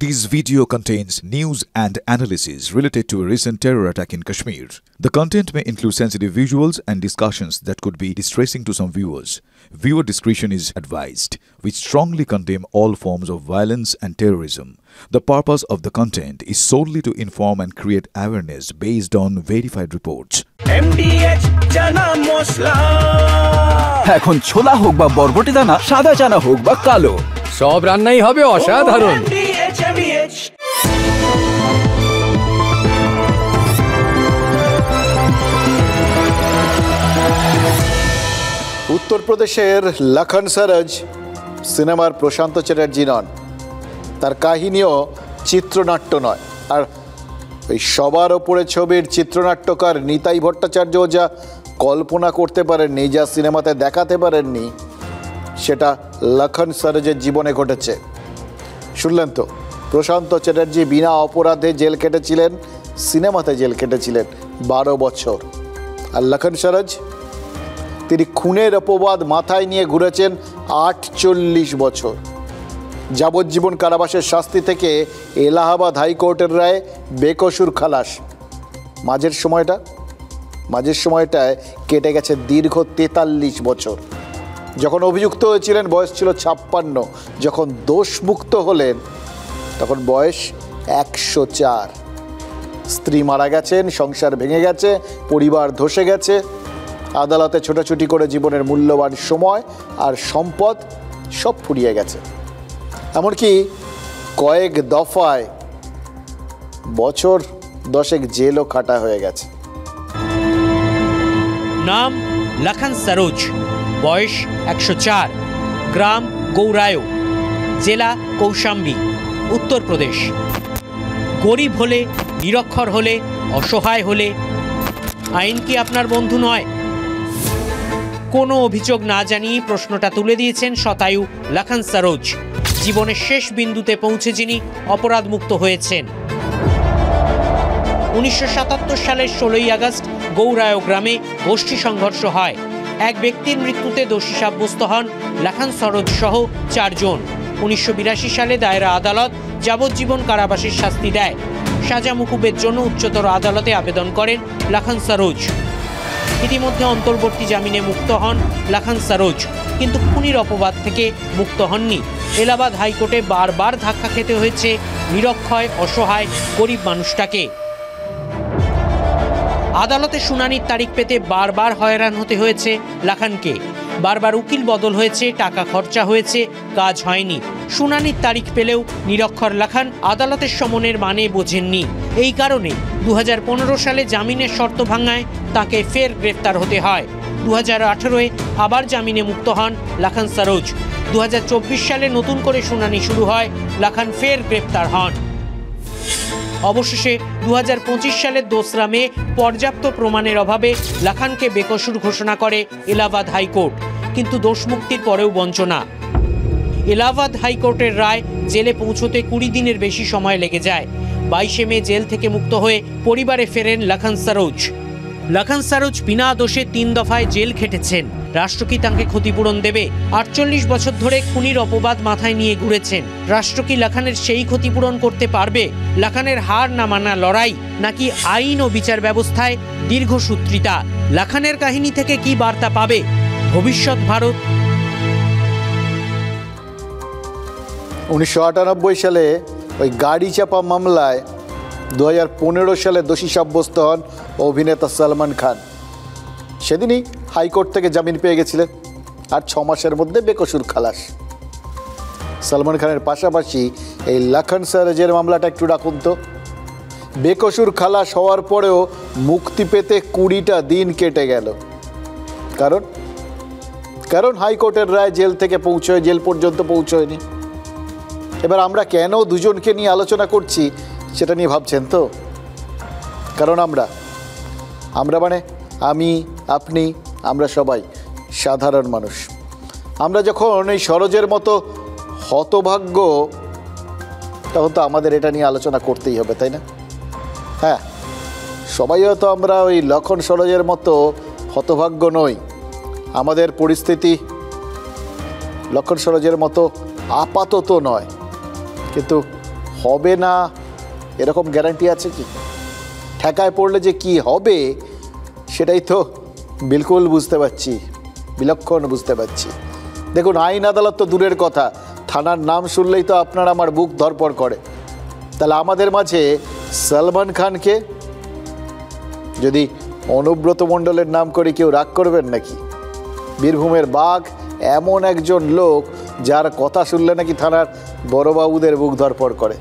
This video contains news and analysis related to a recent terror attack in Kashmir. The content may include sensitive visuals and discussions that could be distressing to some viewers. Viewer discretion is advised. We strongly condemn all forms of violence and terrorism. The purpose of the content is solely to inform and create awareness based on verified reports. MDH chana mosla এখন ছোলা হোক বা বরবটি দানা, সাদা চানা হোক বা কালো, সব রান্নাই হবে অসাধারণ। MDH উত্তরপ্রদেশের লখন সরোজ সিনেমার প্রশান্ত চ্যাটার্জি নন, তার কাহিনীও চিত্রনাট্য নয়। আর এই সবার ওপরে ছবির চিত্রনাট্যকার নিতাই ভট্টাচার্য যা কল্পনা করতে পারেননি, যা সিনেমাতে দেখাতে পারেননি, সেটা লখন সরোজের জীবনে ঘটেছে। শুনলেন তো, প্রশান্ত চ্যাটার্জি বিনা অপরাধে জেল কেটেছিলেন, সিনেমাতে জেল কেটেছিলেন 12 বছর। আর লখন সরোজ, তিনি খুনের অপবাদ মাথায় নিয়ে ঘুরেছেন 48 বছর। যাবজ্জীবন কারাবাসের শাস্তি থেকে এলাহাবাদ হাইকোর্টের রায়ে বেকসুর খালাস। মাঝের সময়টায় কেটে গেছে দীর্ঘ 43 বছর। যখন অভিযুক্ত হয়েছিলেন বয়স ছিল 56, যখন দোষমুক্ত হলেন তখন বয়স 104। স্ত্রী মারা গেছেন, সংসার ভেঙে গেছে, পরিবার ধসে গেছে, আদালতে ছোটাছুটি করে জীবনের মূল্যবান সময় আর সম্পদ সব ফুরিয়ে গেছে। এমনকি কয়েক দফায় বছর 10 জেলও কাটা হয়ে গেছে। নাম লখন সরোজ, বয়স 104, গ্রাম গৌরায়ো, জেলা কৌশাম্বী, উত্তরপ্রদেশ। গরিব হলে, নিরক্ষর হলে, অসহায় হলে আইন কি আপনার বন্ধু নয়? কোনো অভিযোগ না জানিয়ে প্রশ্নটা তুলে দিয়েছেন শতায়ু লখন সরোজ। জীবনের শেষ বিন্দুতে পৌঁছে যিনি অপরাধমুক্ত হয়েছেন। 1977 সালের 16ই আগস্ট গৌরায়ো গ্রামে গোষ্ঠী সংঘর্ষ হয়। এক ব্যক্তির মৃত্যুতে দোষী সাব্যস্ত হন লখন সরোজ সহ 4 জন। 1982 সালে দায়রা আদালত যাবজ্জীবন কারাবাসের শাস্তি দেয়। সাজা মুকুবের জন্য উচ্চতর আদালতে আবেদন করেন লখন সরোজ। ইতিমধ্যে অন্তর্বর্তী জামিনে মুক্ত হন লখন সরোজ, কিন্তু খুনির অপবাদ থেকে মুক্ত হননি। এলাহাবাদ হাইকোর্টে বারবার ধাক্কা খেতে হয়েছে নিরক্ষয়, অসহায়, গরিব মানুষটাকে। আদালতে শুনানির তারিখ পেতে বারবার হয়রান হতে হয়েছে লখনকে। বারবার উকিল বদল হয়েছে, টাকা খরচা হয়েছে, কাজ হয়নি। শুনানির তারিখ পেলেও নিরক্ষর লখন আদালতের সমনের মানে বোঝেননি। এই কারণে 2015 সালে জামিনের শর্ত ভাঙায় তাকে ফের গ্রেফতার হতে হয়। 2018-এ আবার জামিনে মুক্ত হন লখন সরোজ। 2024 সালে নতুন করে শুনানি শুরু হয়, লখন ফের গ্রেফতার হন। অবশেষে 2025 সালের 2 মে পর্যাপ্ত প্রমাণের অভাবে লখনকে বেকসুর ঘোষণা করে এলাহাবাদ হাইকোর্ট, কিন্তু দোষমুক্তির পরেও বঞ্চনা। এলাহাবাদ হাইকোর্টের রায় জেলে পৌঁছতে 20 দিনের বেশি সময় লেগে যায়। 22 মে জেল থেকে মুক্ত হয়ে পরিবারে ফেরেন লখন সরোজ। লখন সরোজ বিনা দোষে 3 দফায় জেল খেটেছেন। রাষ্ট্র কি তাঁকে ক্ষতিপূরণ দেবে? 48 বছর ধরে খুনির অপবাদ মাথায় নিয়ে ঘুরেছেন। রাষ্ট্র কি লখনের সেই ক্ষতিপূরণ করতে পারবে? লখনের হার না মানা লড়াই, নাকি আইন ও বিচার ব্যবস্থায় দীর্ঘসূত্রিতা? লখনের কাহিনী থেকে কি বার্তা পাবে ভবিষ্যৎ ভারত? 1998 সালে ওই গাড়ি চাপা মামলায় 2015 সালে দোষী সাব্যস্ত হন অভিনেতা সলমন খান। সেদিনই হাইকোর্ট থেকে জামিন পেয়ে গেছিলেন, আর 6 মাসের মধ্যে বেকসুর খালাস। সলমন খানের পাশাপাশি এই লখন সরোজের মামলাটা একটু রাখুন তো। বেকসুর খালাস হওয়ার পরেও মুক্তি পেতে 20টা দিন কেটে গেল। কারণ হাইকোর্টের রায় জেল পর্যন্ত পৌঁছয়নি। এবার আমরা কেন দুজনকে নিয়ে আলোচনা করছি সেটা নিয়ে ভাবছেন তো? কারণ আমরা মানে আমি, আপনি, আমরা সবাই সাধারণ মানুষ। আমরা যখন এই সরোজের মতো হতভাগ্য, তখন তো আমাদের এটা নিয়ে আলোচনা করতেই হবে, তাই না? হ্যাঁ, সবাই হয়তো আমরা ওই লখন সরোজের মতো হতভাগ্য নই। আমাদের পরিস্থিতি লখন সরোজের মতো আপাতত নয়, কিন্তু হবে না এরকম গ্যারান্টি আছে কি? ঠেকায় পড়লে যে কি হবে সেটাই তো বিলকুল বুঝতে পারছি, বিলক্ষণ বুঝতে পারছি। দেখুন, আইন আদালত তো দূরের কথা, থানার নাম শুনলেই তো আপনার আমার বুক ধড়ফড় করে। তাহলে আমাদের মাঝে সলমন খানকে যদি অনুব্রত মণ্ডলের নাম করে কেউ রাগ করবেন নাকি? বীরভূমের বাঘ এমন একজন লোক যার কথা শুনলে নাকি থানার বড়বাবুদের বুক ধড়ফড় করে।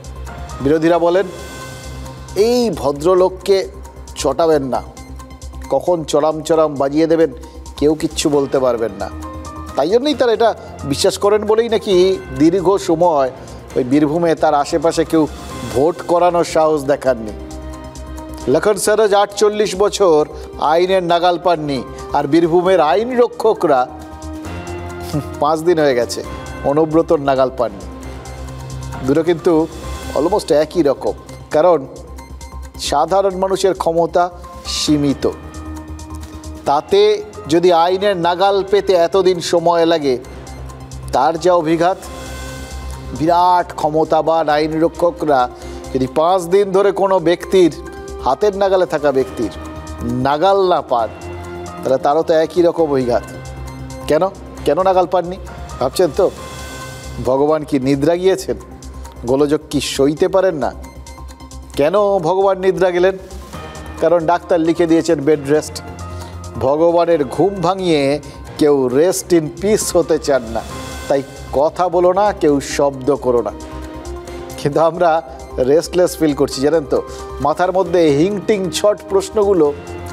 বিরোধীরা বলেন এই ভদ্রলোককে চটাবেন না, কখন চড়াম চড়াম বাজিয়ে দেবেন কেউ কিচ্ছু বলতে পারবেন না। তাই জন্যই তারা এটা বিশ্বাস করেন বলেই নাকি দীর্ঘ সময় ওই বীরভূমে তার আশেপাশে কেউ ভোট করানোর সাহস দেখাননি। লখন সরোজ 48 বছর আইনের নাগাল পাননি, আর বীরভূমের আইন রক্ষকরা 5 দিন হয়ে গেছে অনুব্রতর নাগাল পাননি। দুটো কিন্তু অলমোস্ট একই রকম, কারণ সাধারণ মানুষের ক্ষমতা সীমিত। তাতে যদি আইনের নাগাল পেতে এতদিন সময় লাগে, তার যা অভিঘাত। বিরাট ক্ষমতাবান আইন রক্ষকরা যদি 5 দিন ধরে কোনো ব্যক্তির হাতের নাগালে থাকা ব্যক্তির নাগাল না পান, তাহলে তারও তো একই রকম অভিঘাত। কেন কেন নাগাল পাননি ভাবছেন তো? ভগবান কি নিদ্রা গিয়েছেন? গোলযোগ কি সইতে পারেন না? কেন ভগবান নিদ্রা গেলেন? কারণ ডাক্তার লিখে দিয়েছেন বেড রেস্ট। ভগবানের ঘুম ভাঙিয়ে কেউ রেস্ট ইন পিস হতে চান না, তাই কথা বলো না, কেউ শব্দ করো না। কিন্তু আমরা রেস্টলেস ফিল করছি, জানেন তো। মাথার মধ্যে হিংটিং ছট প্রশ্নগুলো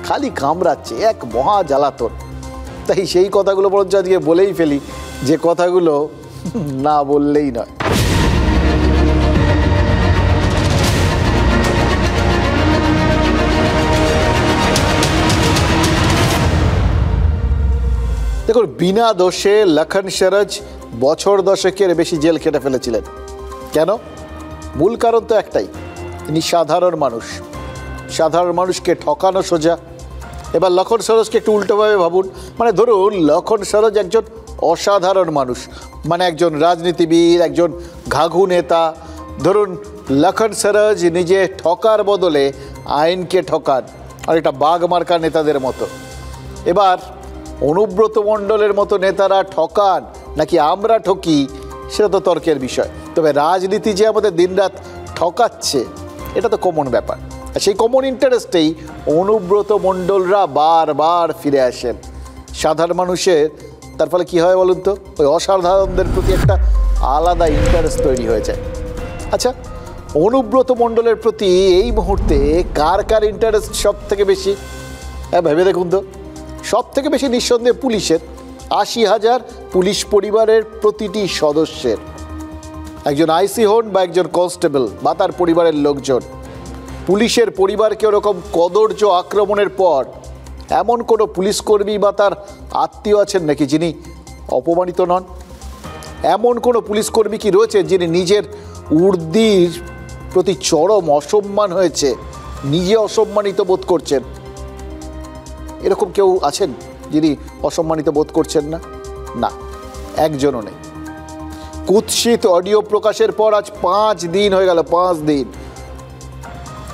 খালি কামড়াচ্ছে, এক মহা জ্বালাতন। তাই সেই কথাগুলো বরঞ্চ আজকে বলেই ফেলি, যে কথাগুলো না বললেই নয়। দেখুন, বিনা দোষে লখন সরোজ বছর 10 বেশি জেল কেটে ফেলেছিলেন। কেন? মূল কারণ তো একটাই, তিনি সাধারণ মানুষ। সাধারণ মানুষকে ঠকানো সোজা। এবার লখন সরোজকে একটু উল্টোভাবে ভাবুন। মানে ধরুন, লখন সরোজ একজন অসাধারণ মানুষ, মানে একজন রাজনীতিবিদ, একজন ঘাঘু নেতা। ধরুন, লখন সরোজ নিজে ঠকার বদলে আইনকে ঠকান, আর এটা বাঘ মার্কা নেতাদের মতো। এবার অনুব্রত মণ্ডলের মতো নেতারা ঠকান নাকি আমরা ঠকি, সেটা তো তর্কের বিষয়। তবে রাজনীতি যে আমাদের দিনরাত ঠকাচ্ছে, এটা তো কমন ব্যাপার। আর সেই কমন ইন্টারেস্টেই অনুব্রত মণ্ডলরা বারবার ফিরে আসেন সাধারণ মানুষের। তার ফলে কী হয় বলুন তো? ওই অসাধারণদের প্রতি একটা আলাদা ইন্টারেস্ট তৈরি হয়ে যায়। আচ্ছা, অনুব্রত মণ্ডলের প্রতি এই মুহূর্তে কার কার ইন্টারেস্ট সব থেকে বেশি? হ্যাঁ, ভেবে দেখুন তো। সব থেকে বেশি নিঃসন্দেহে পুলিশের। 80,000 পুলিশ পরিবারের প্রতিটি সদস্যের, একজন আইসি হন বা একজন কনস্টেবল বা তার পরিবারের লোকজন, পুলিশের পরিবারকে ওরকম কদর্য আক্রমণের পর এমন কোনো পুলিশকর্মী বা তার আত্মীয় আছেন নাকি যিনি অপমানিত নন? এমন কোনো পুলিশকর্মী কি রয়েছে যিনি নিজের উর্দির প্রতি চরম অসম্মান হয়েছে, নিজে অসম্মানিত বোধ করছেন? এরকম কেউ আছেন যিনি অসম্মানিত বোধ করছেন না? না, একজনও নেই। কুৎসিত অডিও প্রকাশের পর আজ 5 দিন হয়ে গেল। 5 দিন।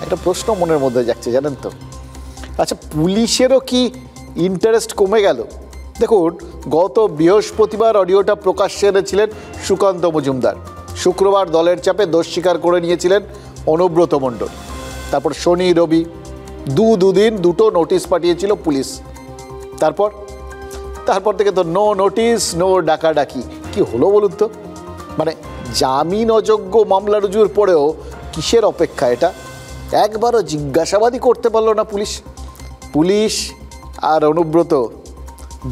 একটা প্রশ্ন মনের মধ্যে যাচ্ছে, জানেন তো। আচ্ছা, পুলিশেরও কি ইন্টারেস্ট কমে গেল? দেখুন, গত বৃহস্পতিবার অডিওটা প্রকাশ্যে এনেছিলেন সুকান্ত মজুমদার। শুক্রবার দলের চাপে দোষ স্বীকার করে নিয়েছিলেন অনুব্রত মণ্ডল। তারপর শনি রবি দুদিন দুটো নোটিশ পাঠিয়েছিল পুলিশ। তারপর থেকে তো নো নোটিশ, নো ডাকাডাকি। কি হলো বলুন তো? মানে জামিন অযোগ্য মামলা রুজুর পরেও কিসের অপেক্ষা এটা? একবারও জিজ্ঞাসাবাদই করতে পারলো না পুলিশ আর অনুব্রত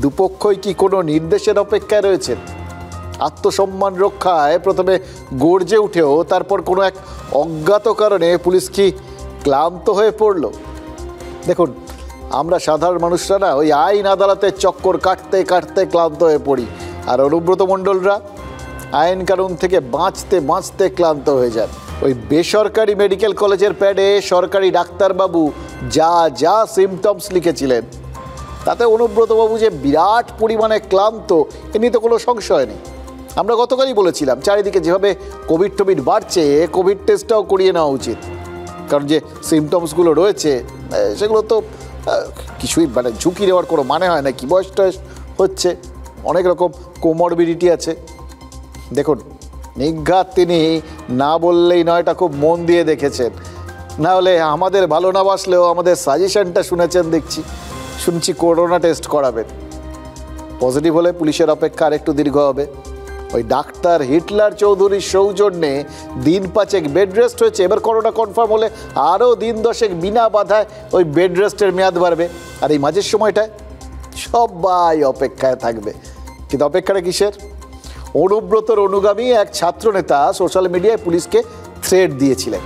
দুপক্ষই কি কোনো নির্দেশের অপেক্ষায় রয়েছেন? আত্মসম্মান রক্ষায় প্রথমে গর্জে উঠেও তারপর কোনো এক অজ্ঞাত কারণে পুলিশ কি ক্লান্ত হয়ে পড়ল? দেখুন, আমরা সাধারণ মানুষরা না ওই আইন আদালতের চক্কর কাটতে কাটতে ক্লান্ত হয়ে পড়ি, আর অনুব্রত মণ্ডলরা আইন কানুন থেকে বাঁচতে ক্লান্ত হয়ে যান। ওই বেসরকারি মেডিকেল কলেজের প্যাডে সরকারি ডাক্তারবাবু যা সিমটমস লিখেছিলেন, তাতে অনুব্রতবাবু যে বিরাট পরিমাণে ক্লান্ত, এ নিয়ে তো কোনো সংশয় নেই। আমরা গতকালই বলেছিলাম চারিদিকে যেভাবে কোভিড বাড়ছে, কোভিড টেস্টটাও করিয়ে নেওয়া উচিত। কারণ যে সিমটমসগুলো রয়েছে সেগুলো তো কিছুই মানে ঝুঁকি নেওয়ার কোনো মানে হয় না। কি বয়স টয়স হচ্ছে, অনেক রকম কোমরবিডিটি আছে। দেখুন, নিঘাত তিনি না বললেই নয়টা খুব মন দিয়ে দেখেছেন, না হলে আমাদের ভালো না বাসলেও আমাদের সাজেশনটা শুনেছেন শুনছি করোনা টেস্ট করাবেন। পজিটিভ হলে পুলিশের অপেক্ষা আর একটু দীর্ঘ হবে। ওই ডাক্তার হিটলার চৌধুরীর সৌজন্যে দিন 5 বেড রেস্ট হয়েছে, এবার করোনা কনফার্ম হলে আরও দিন 10 বিনা বাধায় ওই বেড রেস্টের মেয়াদ বাড়বে। আর এই মাঝের সময়টায় সবাই অপেক্ষায় থাকবে। কিন্তু অপেক্ষাটা কিসের? অনুব্রতর অনুগামী এক ছাত্রনেতা সোশ্যাল মিডিয়ায় পুলিশকে থ্রেট দিয়েছিলেন।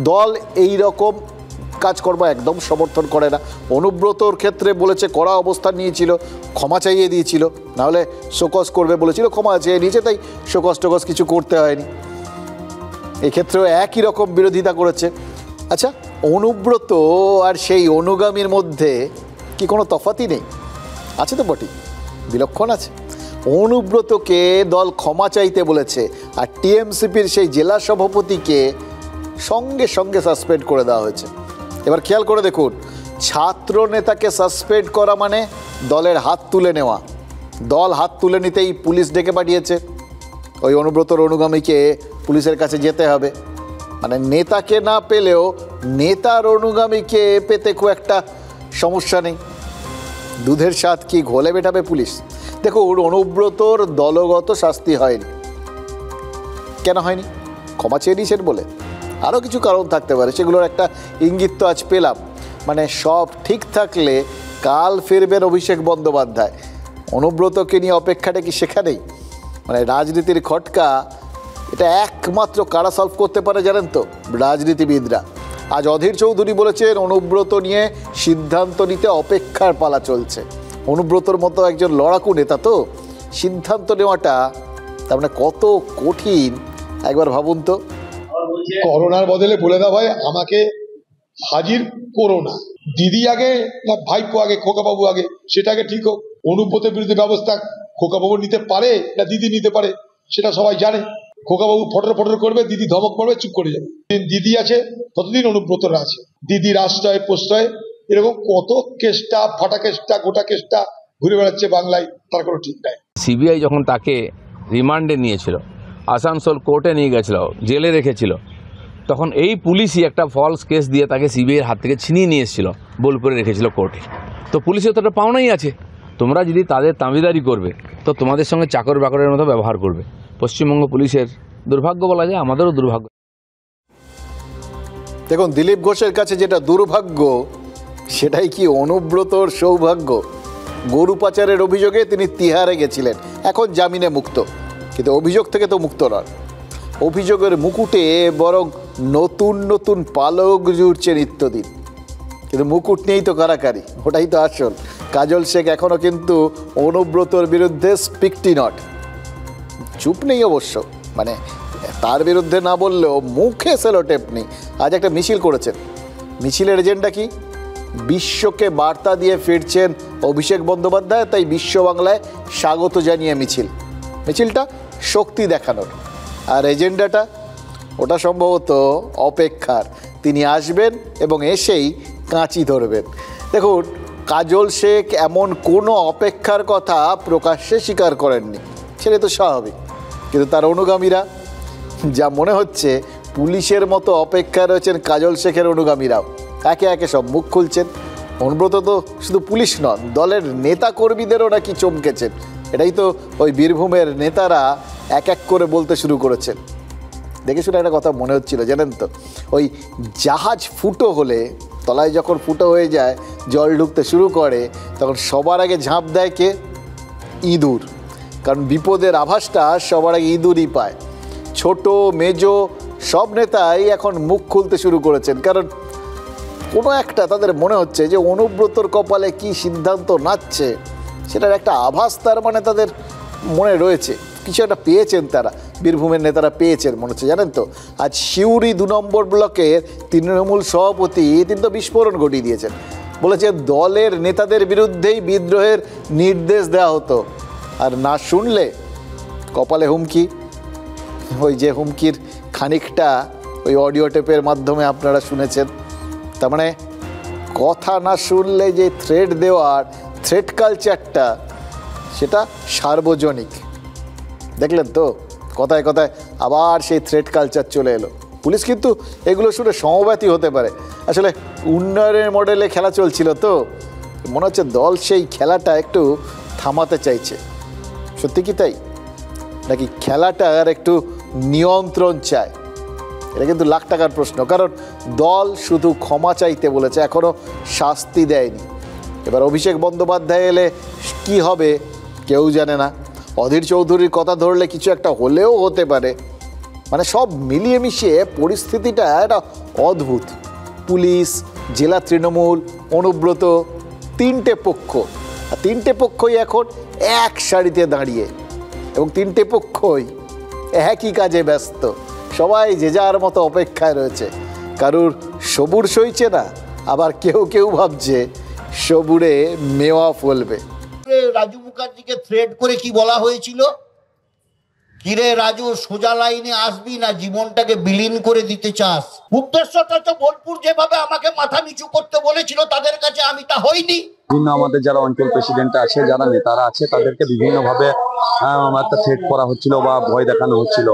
দল এই রকম কাজকর্ম একদম সমর্থন করে না। অনুব্রতর ক্ষেত্রে বলেছে কড়া অবস্থান নিয়েছিল, ক্ষমা চাইয়ে দিয়েছিল, নাহলে শোকজ করবে বলেছিল, ক্ষমা চেয়ে নিয়েছে, তাই শোকজ টোকজ কিছু করতে হয়নি। এক্ষেত্রেও একই রকম বিরোধিতা করেছে। আচ্ছা, অনুব্রত আর সেই অনুগামীর মধ্যে কি কোনো তফাতই নেই? আছে তো বটেই, বিলক্ষণ আছে। অনুব্রতকে দল ক্ষমা চাইতে বলেছে, আর টিএমসিপির সেই জেলা সভাপতিকে সঙ্গে সঙ্গে সাসপেন্ড করে দেওয়া হয়েছে। এবার খেয়াল করে দেখুন, ছাত্র নেতাকে সাসপেন্ড করা মানে দলের হাত তুলে নেওয়া। দল হাত তুলে নিতেই পুলিশ ডেকে পাঠিয়েছে। ওই অনুব্রতর অনুগামীকে পুলিশের কাছে যেতে হবে। মানে নেতাকে না পেলেও নেতার অনুগামীকে পেতে খুব একটা সমস্যা নেই। দুধের স্বাদ কি ঘোলে মেটাবে পুলিশ? দেখুন, অনুব্রতর দলগত শাস্তি হয়নি। কেন হয়নি? ক্ষমা চেয়ে নিয়েছেন বলে। আরও কিছু কারণ থাকতে পারে, সেগুলোর একটা ইঙ্গিত তো আজ পেলাম। মানে সব ঠিক থাকলে কাল ফিরবেন অভিষেক বন্দ্যোপাধ্যায়। অনুব্রতকে নিয়ে অপেক্ষাটা কি সেখানেই? মানে রাজনীতির খটকা এটা একমাত্র কারা সলভ করতে পারে জানেন তো? রাজনীতিবিদরা। আজ অধীর চৌধুরী বলেছেন অনুব্রত নিয়ে সিদ্ধান্ত নিতে অপেক্ষার পালা চলছে। অনুব্রতর মতো একজন লড়াকু নেতা, তো সিদ্ধান্ত নেওয়াটা তার মানে কত কঠিন একবার ভাবুন তো। করোনার বদলে বলে দাও ভাই আমাকে হাজির করো না, দিদি আগে না ভাইপো আগে, খোকাবাবু আগে, সেটাকে ঠিক হোক। অনুব্রতের বিরুদ্ধে ব্যবস্থা খোকাবাবু নিতে পারে না দিদি নিতে পারে সেটা সবাই জানে। খোকাবাবু ফটর ফটর করবে, দিদি ধমক পড়বে, চুপ করে যাবে। দিদি আছে ততদিন অনুব্রতরা আছে। দিদির আশ্রয় প্রশ্রয় এরকম কত কেসটা, ফাটা কেসটা, গোটা কেসটা ঘুরে বেড়াচ্ছে বাংলায়, তার কোনো ঠিক নাই। সিবিআই যখন তাকে রিমান্ডে নিয়েছিল, আসানসোল কোর্টে নিয়ে গেছিল, জেলে রেখেছিল, তখন এই পুলিশই একটা ফলস কেস দিয়ে তাকে সিবিআইয়ের হাত থেকে ছিনিয়ে নিয়ে এসেছিল, বোলপুরে রেখেছিল কোর্টে। তো পুলিশের তো একটা পাওনাই আছে। তোমরা যদি তাদের তাঁবিদারি করবে তো তোমাদের সঙ্গে চাকর বাকরের মতো ব্যবহার করবে। পশ্চিমবঙ্গ পুলিশের দুর্ভাগ্য বলা যায়, আমাদেরও দুর্ভাগ্য। দেখুন, দিলীপ ঘোষের কাছে যেটা দুর্ভাগ্য সেটাই কি অনুব্রতর সৌভাগ্য? গরু পাচারের অভিযোগে তিনি তিহারে গেছিলেন, এখন জামিনে মুক্ত, কিন্তু অভিযোগ থেকে তো মুক্ত নন। অভিযোগের মুকুটে বরং নতুন নতুন পালক জুড়ছে নিত্যদিন, কিন্তু মুকুট নিয়েই তো কারাকারি, ওটাই তো আসল। কাজল শেখ এখনও কিন্তু অনুব্রতর বিরুদ্ধে স্পিকটি নট, চুপ নেই অবশ্য, মানে তার বিরুদ্ধে না বললেও মুখে সেলোটেপ নেই। আজ একটা মিছিল করেছেন। মিছিলের এজেন্ডা কি? বিশ্বকে বার্তা দিয়ে ফিরছেন অভিষেক বন্দ্যোপাধ্যায়, তাই বিশ্ব বাংলায় স্বাগত জানিয়ে মিছিলটা শক্তি দেখানোর। আর এজেন্ডাটা ওটা সম্ভবত অপেক্ষার। তিনি আসবেন এবং এসেই কাঁচি ধরবেন। দেখুন, কাজল শেখ এমন কোনো অপেক্ষার কথা প্রকাশ্যে স্বীকার করেননি, সেটা তো স্বাভাবিক। কিন্তু তার অনুগামীরা, যা মনে হচ্ছে পুলিশের মতো অপেক্ষায় রয়েছেন কাজল শেখের অনুগামীরাও, একে একে সব মুখ খুলছেন। অনুব্রত তো শুধু পুলিশ নন, দলের নেতা কর্মীদেরও নাকি চমকেছেন। এটাই তো ওই বীরভূমের নেতারা এক এক করে বলতে শুরু করেছেন। দেখে শুনে একটা কথা মনে হচ্ছিল জানেন তো, ওই জাহাজ ফুটো হলে, তলায় যখন ফুটো হয়ে যায়, জল ঢুকতে শুরু করে, তখন সবার আগে ঝাঁপ দেয় কে? ইঁদুর। কারণ বিপদের আভাসটা সবার আগে ইঁদুরই পায়। ছোট মেজো সব নেতাই এখন মুখ খুলতে শুরু করেছেন, কারণ কোনো একটা তাদের মনে হচ্ছে যে অনুব্রতর কপালে কি সিদ্ধান্ত নাচছে সেটার একটা আভাস তার মানে তাদের মনে রয়েছে। কিছু একটা পেয়েছেন তারা, বীরভূমের নেতারা পেয়েছেন মনে হচ্ছে জানেন তো। আজ সিউড়ি 2 নম্বর ব্লকের তৃণমূল সভাপতি তিনি তো বিস্ফোরণ ঘটিয়ে দিয়েছেন, বলেছেন দলের নেতাদের বিরুদ্ধেই বিদ্রোহের নির্দেশ দেওয়া হতো, আর না শুনলে কপালে হুমকি, ওই যে হুমকির খানিকটা ওই অডিও টেপের মাধ্যমে আপনারা শুনেছেন। তার মানে কথা না শুনলে যে থ্রেট দেওয়ার থ্রেট কালচারটা সেটা সার্বজনিক। দেখলেন তো, কথায় কথায় আবার সেই থ্রেট কালচার চলে এলো। পুলিশ কিন্তু এগুলো শুনে সমব্যথী হতে পারে। আসলে উন্নয়নের মডেলে খেলা চলছিল তো, মনে হচ্ছে দল সেই খেলাটা একটু থামাতে চাইছে। সত্যি কি তাই, নাকি খেলাটার একটু নিয়ন্ত্রণ চায়? এটা কিন্তু লাখ টাকার প্রশ্ন, কারণ দল শুধু ক্ষমা চাইতে বলেছে, এখনো শাস্তি দেয়নি। এবার অভিষেক বন্দ্যোপাধ্যায় এলে কি হবে কেউ জানে না। অধীর চৌধুরীর কথা ধরলে কিছু একটা হলেও হতে পারে। মানে সব মিলিয়ে মিশিয়ে পরিস্থিতিটা একটা অদ্ভুত। পুলিশ, জেলা তৃণমূল, অনুব্রত, তিনটে পক্ষ, আর তিনটে পক্ষই এখন এক সারিতে দাঁড়িয়ে, এবং তিনটে পক্ষই একই কাজে ব্যস্ত। সবাই যে যার মতো অপেক্ষায় রয়েছে। কারুর সবুর সইছে না, আবার কেউ কেউ ভাবছে সবুরে মেওয়া ফলবে। রাজু মুখার্জিকে থ্রেট করে কি বলা হয়েছিল? কিরে রাজু, সোজা লাইনে আসবি না জীবনটাকে বিলীন করে দিতে চাস? উদ্দেশ্যটা তো বোলপুর যেভাবে আমাকে মাথা নিচু করতে বলেছিল তাদের কাছে আমি তা হইনি। বিভিন্ন আমাদের যারা অঞ্চল প্রেসিডেন্ট আছে, যারা নেতারা আছে, তাদেরকে বিভিন্নভাবে একটা থ্রেট করা হচ্ছিল বা ভয় দেখানো হচ্ছিল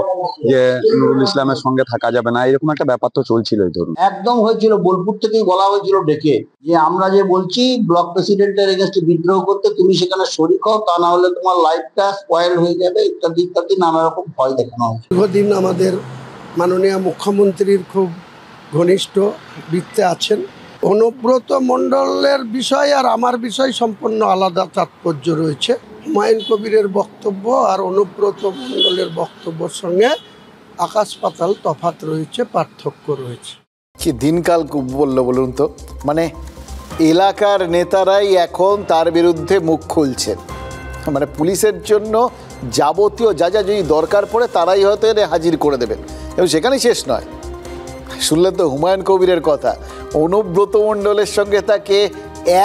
যে নুরুল ইসলামের সঙ্গে থাকা যাবে না, এরকম একটা ব্যাপার তো চলছিল। এই ধরুন একদম হয়েছিল, বোলপুর থেকেই বলা হয়েছিল ডেকে যে আমরা যে বলছি ব্লক প্রেসিডেন্টের এগেইনস্টে বিদ্রোহ করতে, তুমি সেখানে শরিক হও, তা না হলে তোমার লাইফটা স্পয়েল হয়ে যাবে, ইত্যাদি ইত্যাদি নানা রকম ভয় দেখানো হয়েছে। দীর্ঘদিন আমাদের মাননীয় মুখ্যমন্ত্রীর খুব ঘনিষ্ঠ বৃত্তে আছেন। অনুব্রত মণ্ডলের বিষয় আর আমার বিষয় সম্পূর্ণ আলাদা তাৎপর্য রয়েছে। হুমায়ুন কবিরের বক্তব্য আর অনুব্রত মণ্ডলের বক্তব্যের সঙ্গে আকাশ পাতাল তফাৎ রয়েছে, পার্থক্য রয়েছে। কি দিনকাল বললো বলুন তো, মানে এলাকার নেতারাই এখন তার বিরুদ্ধে মুখ খুলছেন। মানে পুলিশের জন্য যাবতীয় যা যা যদি দরকার পড়ে তারাই হয়তো এনে হাজির করে দেবেন, এবং সেখানেই শেষ নয়। শুনলেন তো হুমায়ুন কবিরের কথা, অনুব্রত মণ্ডলের সঙ্গে তাকে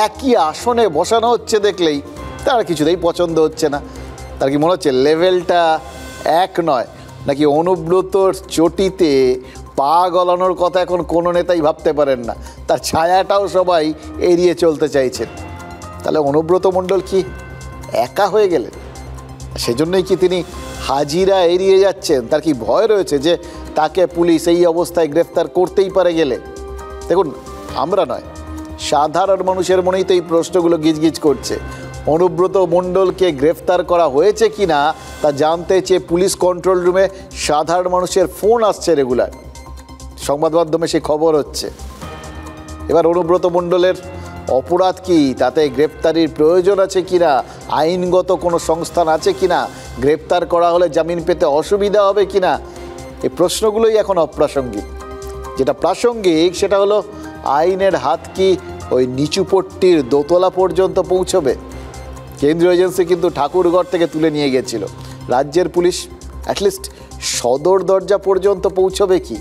একই আসনে বসানো হচ্ছে দেখলেই তার কিছুতেই পছন্দ হচ্ছে না। তার কি মনে হচ্ছে লেভেলটা এক নয়, নাকি অনুব্রতর চটিতে পা গলানোর কথা এখন কোনো নেতাই ভাবতে পারেন না, তার ছায়াটাও সবাই এড়িয়ে চলতে চাইছেন? তাহলে অনুব্রত মণ্ডল কি একা হয়ে গেলেন? সেজন্যই কি তিনি হাজিরা এড়িয়ে যাচ্ছেন? তার কি ভয় রয়েছে যে তাকে পুলিশ এই অবস্থায় গ্রেফতার করতেই পারে গেলে? দেখুন, আমরা নয়, সাধারণ মানুষের মনেই তো এই প্রশ্নগুলো গিজগিজ করছে। অনুব্রত মণ্ডলকে গ্রেফতার করা হয়েছে কি না তা জানতে চেয়ে পুলিশ কন্ট্রোল রুমে সাধারণ মানুষের ফোন আসছে রেগুলার, সংবাদ মাধ্যমে সেই খবর হচ্ছে। এবার অনুব্রত মণ্ডলের অপরাধ কি, তাতে গ্রেপ্তারির প্রয়োজন আছে কিনা, আইনগত কোনো সংস্থান আছে কিনা, গ্রেপ্তার করা হলে জামিন পেতে অসুবিধা হবে কিনা, এই প্রশ্নগুলোই এখন অপ্রাসঙ্গিক। যেটা প্রাসঙ্গিক সেটা হলো আইনের হাত কি ওই নিচুপট্টির দোতলা পর্যন্ত পৌঁছবে? কেন্দ্রীয় এজেন্সি কিন্তু ঠাকুরগড় থেকে তুলে নিয়ে গেছিল, রাজ্যের পুলিশ অ্যাটলিস্ট সদর দরজা পর্যন্ত পৌঁছবে কি?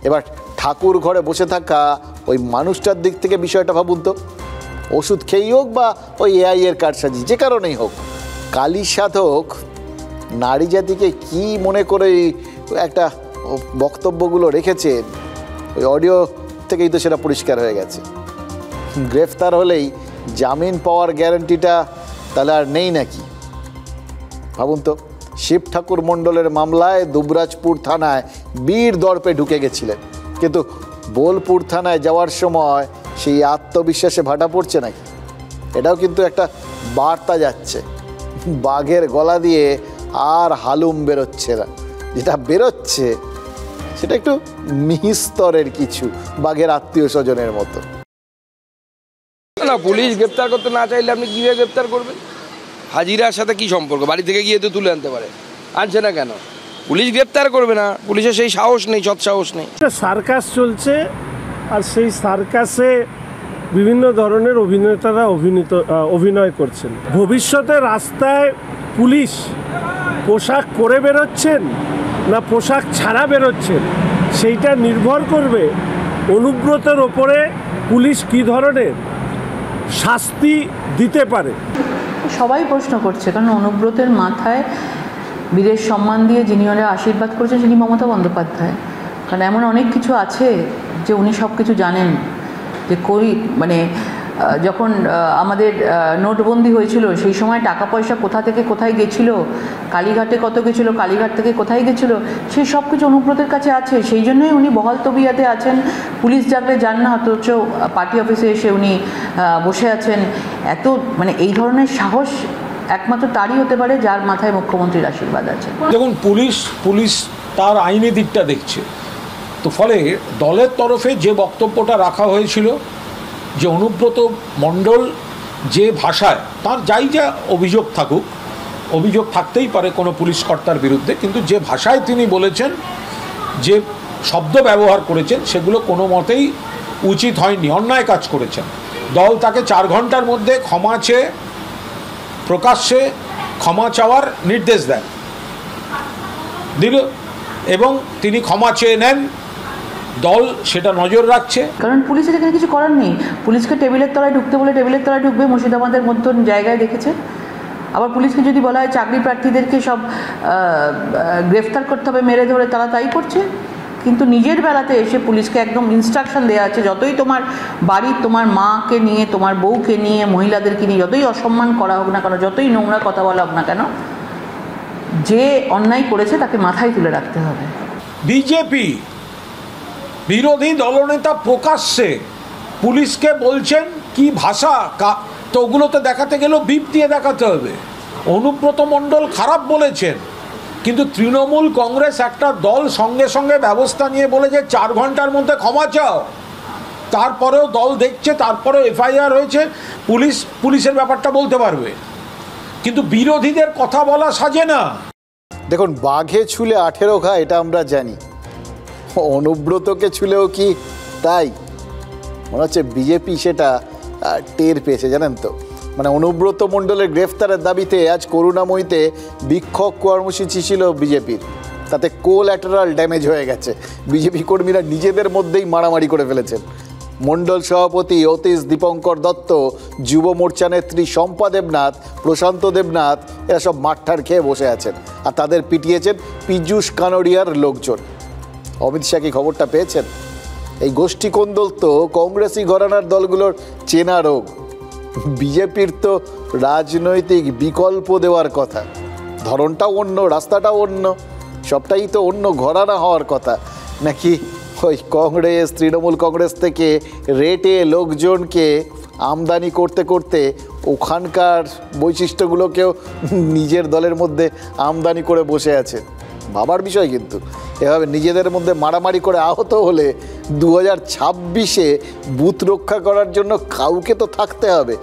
এবার ঠাকুর ঘরে বসে থাকা ওই মানুষটার দিক থেকে বিষয়টা ভাবুন তো। ওষুধ খেয়েই হোক বা ওই এআইয়ের কারসাজি, যে কারণেই হোক, কালী সাধক নারী জাতিকে কি মনে করে একটা বক্তব্যগুলো রেখেছেন, ওই অডিও থেকেই তো সেটা পরিষ্কার হয়ে গেছে। গ্রেফতার হলেই জামিন পাওয়ার গ্যারান্টিটা তাহলে আর নেই নাকি? ভাবুন তো, শিব ঠাকুর মণ্ডলের মামলায় দুবরাজপুর থানায় বীর দর্পে ঢুকে গেছিলেন, কিন্তু বোলপুর থানায় যাওয়ার সময় সেই আত্মবিশ্বাসে ভাটা পড়ছে নাকি? এটাও কিন্তু একটা বার্তা যাচ্ছে, বাঘের গলা দিয়ে আর হালুম বেরোচ্ছে না, যেটা বেরোচ্ছে সেটা একটু মিহিস্তরের কিছু, বাঘের আত্মীয় স্বজনের মতো। না, পুলিশ গ্রেপ্তার করতে না চাইলে আপনি কীভাবে গ্রেপ্তার করবেন? হাজিরার সাথে কি সম্পর্ক? বাড়ি থেকে গিয়ে তো তুলে আনতে পারে, আনছে না কেন? পুলিশ গ্রেপ্তার করবে না, পুলিশের সেই সাহস নেই, সৎ সাহস নেই। সার্কাস চলছে, আর সেই সার্কাসে বিভিন্ন ধরনের অভিনেতারা অভিনয় করছেন। ভবিষ্যতে রাস্তায় পুলিশ পোশাক পরে বেরোচ্ছেন না পোশাক ছাড়া বেরোচ্ছেন, সেইটা নির্ভর করবে অনুব্রতের ওপরে পুলিশ কী ধরনের শাস্তি দিতে পারে। সবাই প্রশ্ন করছে, কারণ অনুব্রতের মাথায় বীরের সম্মান দিয়ে যিনি ওরা আশীর্বাদ করেছেন তিনি মমতা বন্দ্যোপাধ্যায়। কারণ এমন অনেক কিছু আছে যে উনি সব কিছু জানেন, যে মানে যখন আমাদের নোটবন্দি হয়েছিল সেই সময় টাকা পয়সা কোথা থেকে কোথায় গেছিল, কালীঘাটে কত গেছিলো, কালীঘাট থেকে কোথায় গেছিলো, সেই সব কিছু অনুব্রতের কাছে আছে। সেই জন্যই উনি বহাল তবিয়াতে আছেন, পুলিশ ডাকলে যান না, অথচ পার্টি অফিসে এসে উনি বসে আছেন। এত মানে এই ধরনের সাহস একমাত্র তারই হতে পারে যার মাথায় মুখ্যমন্ত্রীর আশীর্বাদ আছে। দেখুন, পুলিশ তার আইনি দিকটা দেখছে, তো ফলে দলের তরফে যে বক্তব্যটা রাখা হয়েছিল যে অনুব্রত মণ্ডল যে ভাষায়, তার যাই যা অভিযোগ থাকুক, অভিযোগ থাকতেই পারে কোনো পুলিশ কর্তার বিরুদ্ধে, কিন্তু যে ভাষায় তিনি বলেছেন, যে শব্দ ব্যবহার করেছেন, সেগুলো কোনো মতেই উচিত হয়নি, অন্যায় কাজ করেছেন। দল তাকে 4 ঘন্টার মধ্যে ক্ষমা চেয়ে প্রকাশ্যে ক্ষমা চাওয়ার নির্দেশ দিল এবং তিনি ক্ষমা চেয়ে নেন। দল সেটা নজর রাখছে, কারণ পুলিশের এখানে কিছু করার নেই। পুলিশকে টেবিলের তলায় ঢুকতে বলে টেবিলের তলায় ঢুকবে, মুর্শিদাবাদের মতন জায়গায় দেখেছে। আবার পুলিশকে যদি বলা হয় চাকরি প্রার্থীদেরকে সব গ্রেফতার করতে হবে মেরে ধরে, তারা তাই করছে। কিন্তু নিজের বেলাতে এসে পুলিশকে একদম ইনস্ট্রাকশন দেওয়া আছে, যতই তোমার বাড়ির তোমার মাকে নিয়ে, তোমার বউকে নিয়ে, মহিলাদেরকে নিয়ে যতই অসম্মান করা হোক না কেন, যতই নোংরা কথা বলা হোক না কেন, যে অন্যায় করেছে তাকে মাথায় তুলে রাখতে হবে। বিজেপি বিরোধী দলনেতা প্রকাশ্যে পুলিশকে বলছেন কি ভাষা, তো ওগুলোতে দেখাতে গেলেও বিপ দিয়ে দেখাতে হবে। অনুব্রত মণ্ডল খারাপ বলেছেন, কিন্তু তৃণমূল কংগ্রেস একটা দল সঙ্গে সঙ্গে ব্যবস্থা নিয়ে বলে যে 4 ঘন্টার মধ্যে ক্ষমা চাও, তারপরেও দল দেখছে, তারপরেও এফআইআর হয়েছে, পুলিশের ব্যাপারটা বলতে পারবে, কিন্তু বিরোধীদের কথা বলা সাজে না। দেখুন, বাঘে ছুলে 18 ঘা, এটা আমরা জানি। অনুব্রতকে ছুলেও কি তাই? মনে হচ্ছে বিজেপি সেটা টের পেয়েছে, জানেন তো। মানে অনুব্রত মণ্ডলের গ্রেফতারের দাবিতে আজ করুণাময়ীতে বিক্ষোভ কর্মসূচি ছিল বিজেপির, তাতে কোল্যাটারাল ড্যামেজ হয়ে গেছে। বিজেপি কর্মীরা নিজেদের মধ্যেই মারামারি করে ফেলেছেন। মণ্ডল সভাপতি অতীশ দীপঙ্কর দত্ত, যুব মোর্চা নেত্রী শম্পা দেবনাথ, প্রশান্ত দেবনাথ, এরা সব মাঠঠার খেয়ে বসে আছেন, আর তাদের পিটিয়েছেন পীযূষ কানোডিয়ার লোকজন। অমিত শাহ কি খবরটা পেয়েছেন? এই গোষ্ঠী কোন্দল তো কংগ্রেসি ঘরানার দলগুলোর চেনা রোগ। বিজেপির তো রাজনৈতিক বিকল্প দেওয়ার কথা, ধরনটাও অন্য, রাস্তাটাও অন্য, সবটাই তো অন্য ঘরানা হওয়ার কথা। নাকি ওই কংগ্রেস, তৃণমূল কংগ্রেস থেকে রেটে লোকজনকে আমদানি করতে করতে ওখানকার বৈশিষ্ট্যগুলোকেও নিজের দলের মধ্যে আমদানি করে বসে আছে। ভাবার বিষয়। কিন্তু এভাবে নিজেদের মধ্যে মারামারি করে আহত হলে 2026-এ বুথ রক্ষা করার জন্য কাউকে তো থাকতে হবে।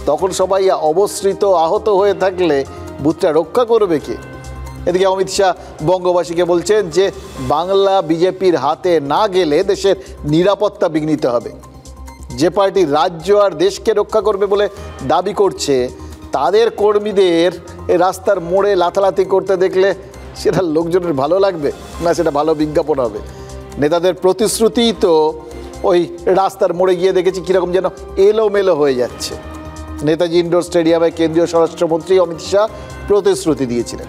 তখন সবাই অবস্থিত আহত হয়ে থাকলে বুথটা রক্ষা করবে কে? এদিকে অমিত শাহ বঙ্গবাসীকে বলছেন যে বাংলা বিজেপির হাতে না গেলে দেশের নিরাপত্তা বিঘ্নিত হবে। যে পার্টি রাজ্য আর দেশকে রক্ষা করবে বলে দাবি করছে, তাদের কর্মীদের রাস্তার মোড়ে লাথালাথি করতে দেখলে সেটা লোকজনের ভালো লাগবে না, সেটা ভালো বিজ্ঞাপন হবে। নেতাদের প্রতিশ্রুতি তো ওই রাস্তার মোড়ে গিয়ে দেখেছি কীরকম যেন এলোমেলো হয়ে যাচ্ছে। নেতাজি ইন্ডোর স্টেডিয়ামে কেন্দ্রীয় স্বরাষ্ট্রমন্ত্রী অমিত শাহ প্রতিশ্রুতি দিয়েছিলেন,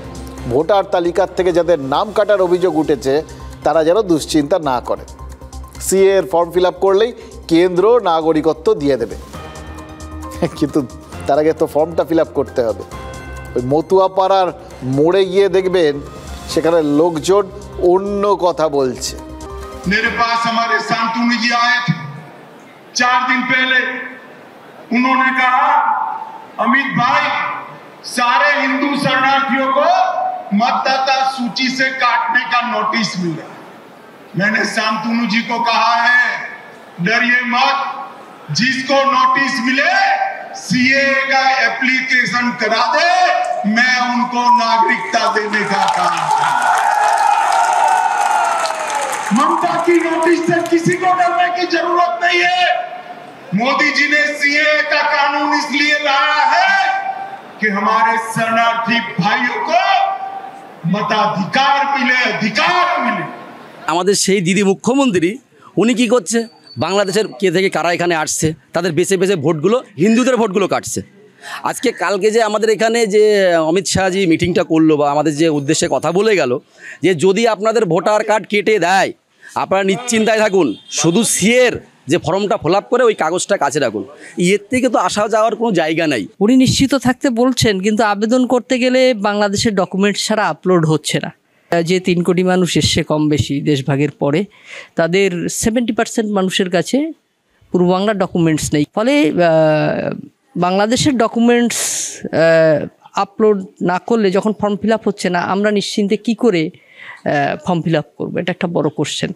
ভোটার তালিকার থেকে যাদের নাম কাটার অভিযোগ উঠেছে তারা যেন দুশ্চিন্তা না করে। সিএর ফর্ম ফিল আপ করলেই কেন্দ্র নাগরিকত্ব দিয়ে দেবে, কিন্তু তার আগে তো ফর্মটা ফিল আপ করতে হবে। ওই মতুয়াপাড়ার মোড়ে গিয়ে দেখবেন সেখানে লোকজন অন্য কথা বলছে। मेरे पास हमारे शांतनु जी आए थे 4 दिन पहले। उन्होंने कहा, अमित भाई, सारे हिंदू शरणार्थियों को मतदाता सूची से काटने का नोटिस मिला। मैंने शांतनु जी को कहा है, डरिए मत, जिसको नोटिस मिले सीए का एप्लीकेशन करा दे, मैं उनको नागरिकता देने का काम। ममता की नोटिस से किसी को डरने की जरूरत नहीं है। मोदी जी ने सीए का कानून इसलिए लाया है कि हमारे शरणार्थी भाइयों को मताधिकार मिले, अधिकार मिले। আমাদের সেই দিদি মুখ্যমন্ত্রী উনি কি করছে, বাংলাদেশের কে থেকে কারা এখানে আসছে তাদের বেছে বেছে ভোটগুলো, হিন্দুদের ভোটগুলো কাটছে। আজকে কালকে যে আমাদের এখানে যে অমিত শাহজি মিটিংটা করলো বা আমাদের যে উদ্দেশ্যে কথা বলে গেল যে যদি আপনাদের ভোটার কার্ড কেটে দেয় আপনারা নিশ্চিন্তায় থাকুন, শুধু সিএর যে ফর্মটা ফিল আপ করে ওই কাগজটা কাছে রাখুন, এর থেকে তো আসা যাওয়ার কোনো জায়গা নাই। উনি নিশ্চিত থাকতে বলছেন, কিন্তু আবেদন করতে গেলে বাংলাদেশের ডকুমেন্টস ছাড়া আপলোড হচ্ছে না। যে 3 কোটি মানুষ এসছে কম বেশি দেশভাগের পরে, তাদের 70% মানুষের কাছে পূর্ব বাংলার ডকুমেন্টস নেই। ফলে বাংলাদেশের ডকুমেন্টস আপলোড না করলে যখন ফর্ম ফিল আপ হচ্ছে না, আমরা নিশ্চিন্তে কি করে ফর্ম ফিল আপ করবো? এটা একটা বড় কোশ্চেন।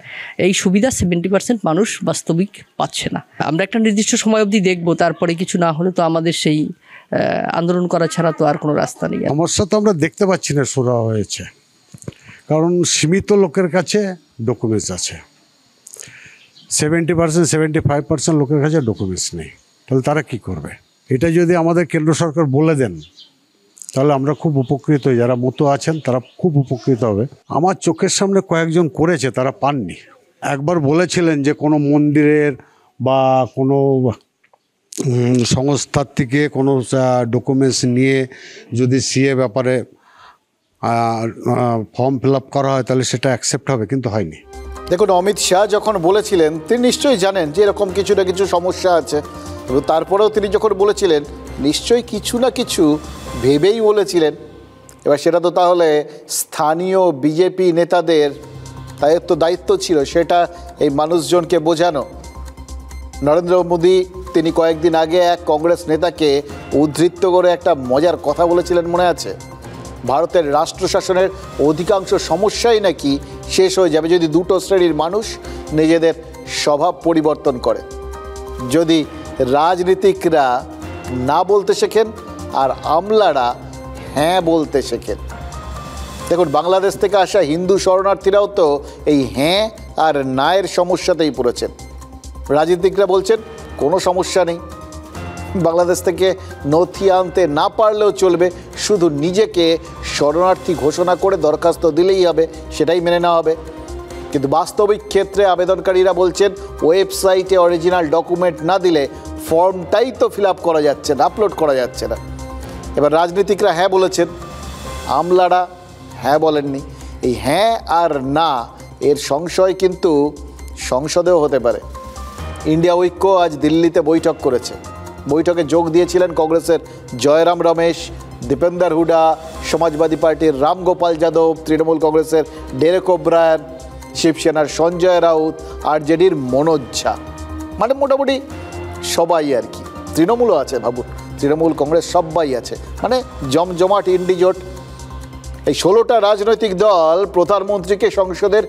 এই সুবিধা 70% মানুষ বাস্তবিক পাচ্ছে না। আমরা একটা নির্দিষ্ট সময় অবধি দেখবো, তারপরে কিছু না হলে তো আমাদের সেই আন্দোলন করা ছাড়া তো আর কোনো রাস্তা নেই। সমস্যা তো আমরা দেখতে পাচ্ছি না শুরু হয়েছে, কারণ সীমিত লোকের কাছে ডকুমেন্টস আছে, 70% 75% লোকের কাছে ডকুমেন্টস নেই। তাহলে তারা কি করবে? এটা যদি আমাদের কেন্দ্র সরকার বলে দেন তাহলে আমরা খুব উপকৃত হই, যারা মতো আছেন তারা খুব উপকৃত হবে। আমার চোখের সামনে কয়েকজন করেছে, তারা পাননি। একবার বলেছিলেন যে কোনো মন্দিরের বা কোনো সংস্থার থেকে কোনো ডকুমেন্টস নিয়ে যদি সিএ ব্যাপারে ফর্ম ফিল আপ করা হয় তাহলে সেটা অ্যাকসেপ্ট হবে, কিন্তু হয়নি। দেখুন, অমিত শাহ যখন বলেছিলেন তিনি নিশ্চয়ই জানেন যে এরকম কিছু না কিছু সমস্যা আছে, এবং তারপরেও তিনি যখন বলেছিলেন নিশ্চয়ই কিছু না কিছু ভেবেই বলেছিলেন। এবার সেটা তো তাহলে স্থানীয় বিজেপি নেতাদের তাদের তো দায়িত্ব ছিল সেটা এই মানুষজনকে বোঝানো। নরেন্দ্র মোদী তিনি কয়েকদিন আগে এক কংগ্রেস নেতাকে উদ্ধৃত করে একটা মজার কথা বলেছিলেন, মনে আছে? ভারতের রাষ্ট্র শাসনের অধিকাংশ সমস্যাই নাকি শেষ হয়ে যাবে যদি দুটো শ্রেণীর মানুষ নিজেদের স্বভাব পরিবর্তন করে। যদি রাজনীতিকরা না বলতে শেখেন আর আমলারা হ্যাঁ বলতে শেখেন। দেখুন, বাংলাদেশ থেকে আসা হিন্দু শরণার্থীরাও তো এই হ্যাঁ আর নায়ের সমস্যাতেই পড়েছেন। রাজনীতিকরা বলছেন কোনো সমস্যা নেই, বাংলাদেশ থেকে নথি আনতে না পারলেও চলবে, শুধু নিজেকে শরণার্থী ঘোষণা করে দরখাস্ত দিলেই হবে, সেটাই মেনে নেওয়া হবে। কিন্তু বাস্তবিক ক্ষেত্রে আবেদনকারীরা বলছেন ওয়েবসাইটে অরিজিনাল ডকুমেন্ট না দিলে ফর্মটাই তো ফিল আপ করা যাচ্ছে না, আপলোড করা যাচ্ছে না। এবার রাজনীতিকরা হ্যাঁ বলেছেন, আমলারা হ্যাঁ বলেননি। এই হ্যাঁ আর না এর সংশয় কিন্তু সংসদেও হতে পারে। ইন্ডিয়া ঐক্য আজ দিল্লিতে বৈঠক করেছে। বৈঠকে যোগ দিয়েছিলেন কংগ্রেসের জয়রাম রমেশ, দীপেন্দর হুডা, সমাজবাদী পার্টির রামগোপাল যাদব, তৃণমূল কংগ্রেসের ডেরেক ওব্রায়ন, শিবসেনার সঞ্জয় রাউত, আরজেডির মনোজ ঝা, মানে মোটামুটি সবাই আর কি। তৃণমূলও আছে, ভাবুন, তৃণমূল কংগ্রেস সবাই আছে, মানে জমজমাট ইন্ডিজোট। এই 16টা রাজনৈতিক দল প্রধানমন্ত্রীকে সংসদের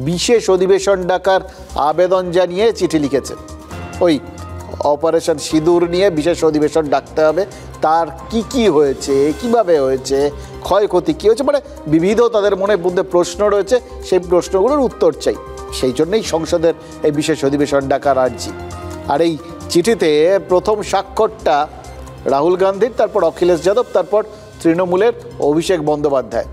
বিশেষ অধিবেশন ডাকার আবেদন জানিয়ে চিঠি লিখেছে। ওই অপারেশন সিঁদুর নিয়ে বিশেষ অধিবেশন ডাকতে হবে, তার কি হয়েছে, কিভাবে হয়েছে, ক্ষয়ক্ষতি কী হয়েছে, মানে বিবিধ তাদের মনের মধ্যে প্রশ্ন রয়েছে, সেই প্রশ্নগুলোর উত্তর চাই। সেই জন্যই সংসদের এই বিশেষ অধিবেশন ডাকার আর্জি। আর এই চিঠিতে প্রথম স্বাক্ষরটা রাহুল গান্ধীর, তারপর অখিলেশ যাদব, তারপর তৃণমূলের অভিষেক বন্দ্যোপাধ্যায়,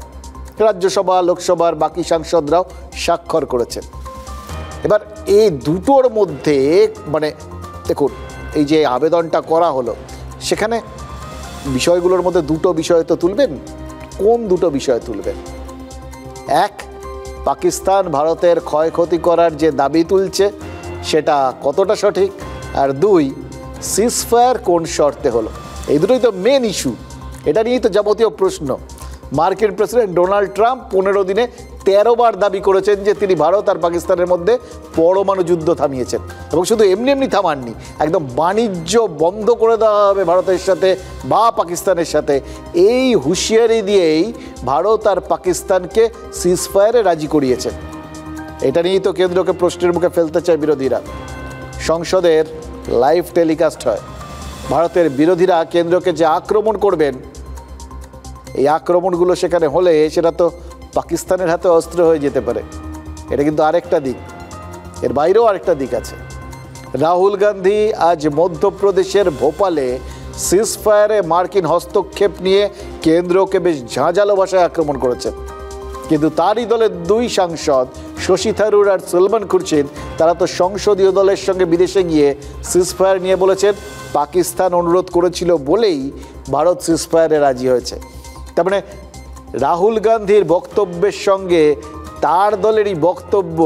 রাজ্যসভা লোকসভার বাকি সাংসদরাও স্বাক্ষর করেছেন। এবার এই দুটোর মধ্যে মানে দেখুন, এই যে আবেদনটা করা হলো সেখানে বিষয়গুলোর মধ্যে দুটো বিষয় তো তুলবেন। কোন দুটো বিষয় তুলবেন? এক, পাকিস্তান ভারতের ক্ষয়ক্ষতি করার যে দাবি তুলছে সেটা কতটা সঠিক, আর দুই, সিজফায়ার কোন শর্তে হলো। এই দুটোই তো মেন ইস্যু, এটা নিয়েই তো যাবতীয় প্রশ্ন। মার্কিন প্রেসিডেন্ট ডোনাল্ড ট্রাম্প 15 দিনে 13 বার দাবি করেছেন যে তিনি ভারত আর পাকিস্তানের মধ্যে পরমাণু যুদ্ধ থামিয়েছেন, এবং শুধু এমনি থামাননি, একদম বাণিজ্য বন্ধ করে দেওয়া হবে ভারতের সাথে বা পাকিস্তানের সাথে। এই হুঁশিয়ারি দিয়েই ভারত আর পাকিস্তানকে সিজফায়ারে রাজি করিয়েছেন। এটা নিয়েই তো কেন্দ্রকে প্রশ্নের মুখে ফেলতে চায় বিরোধীরা। সংসদের লাইভ টেলিকাস্ট হয়, ভারতের বিরোধীরা কেন্দ্রকে যে আক্রমণ করবেন, এই আক্রমণগুলো সেখানে হলে সেটা তো পাকিস্তানের হাতে অস্ত্র হয়ে যেতে পারে। এটা কিন্তু আরেকটা দিক, এর বাইরেও আরেকটা দিক আছে। রাহুল গান্ধী আজ মধ্যপ্রদেশের ভোপালে সিজফায়ারে মার্কিন হস্তক্ষেপ নিয়ে কেন্দ্রকে বেশ ঝাঁঝালো ভাষায় আক্রমণ করেছেন, কিন্তু তারই দলের 2 সাংসদ শশী থারুর আর সলমান খুরশিদ তারা তো সংসদীয় দলের সঙ্গে বিদেশে গিয়ে সিজফায়ার নিয়ে বলেছেন পাকিস্তান অনুরোধ করেছিল বলেই ভারত সিজফায়ারে রাজি হয়েছে। তার মানে রাহুল গান্ধীর বক্তব্যের সঙ্গে তার দলেরই বক্তব্য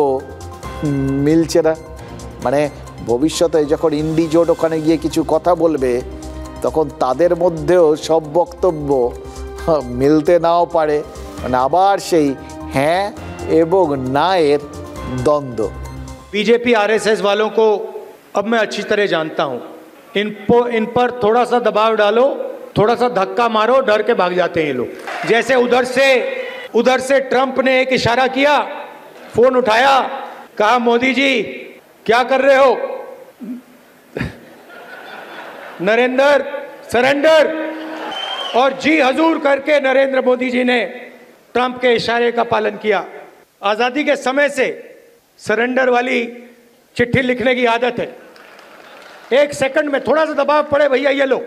মিলছে না। মানে ভবিষ্যতে যখন ইন্ডি জোট ওখানে গিয়ে কিছু কথা বলবে তখন তাদের মধ্যেও সব বক্তব্য মিলতে নাও পারে, মানে আবার সেই হ্যাঁ এবং না এর দ্বন্দ্ব। बीजेपी आरएसएस वालों को अब मैं अच्छी तरह जानता हूं, इन पर थोड़ा सा दबाव डालो, थोड़ा सा धक्का मारो, डर के भाग जाते हैं ये लोग। जैसे उधर से ट्रंप ने एक इशारा किया, फोन उठाया, कहा मोदी जी क्या कर रहे हो, नरेंद्र सरेंडर, और जी हजूर करके नरेंद्र मोदी जी ने ट्रंप के इशारे का पालन किया। आजादी के समय से सरेंडर वाली चिट्ठी लिखने की आदत है, एक सेकंड में थोड़ा सा दबाव पड़े भैया ये लो।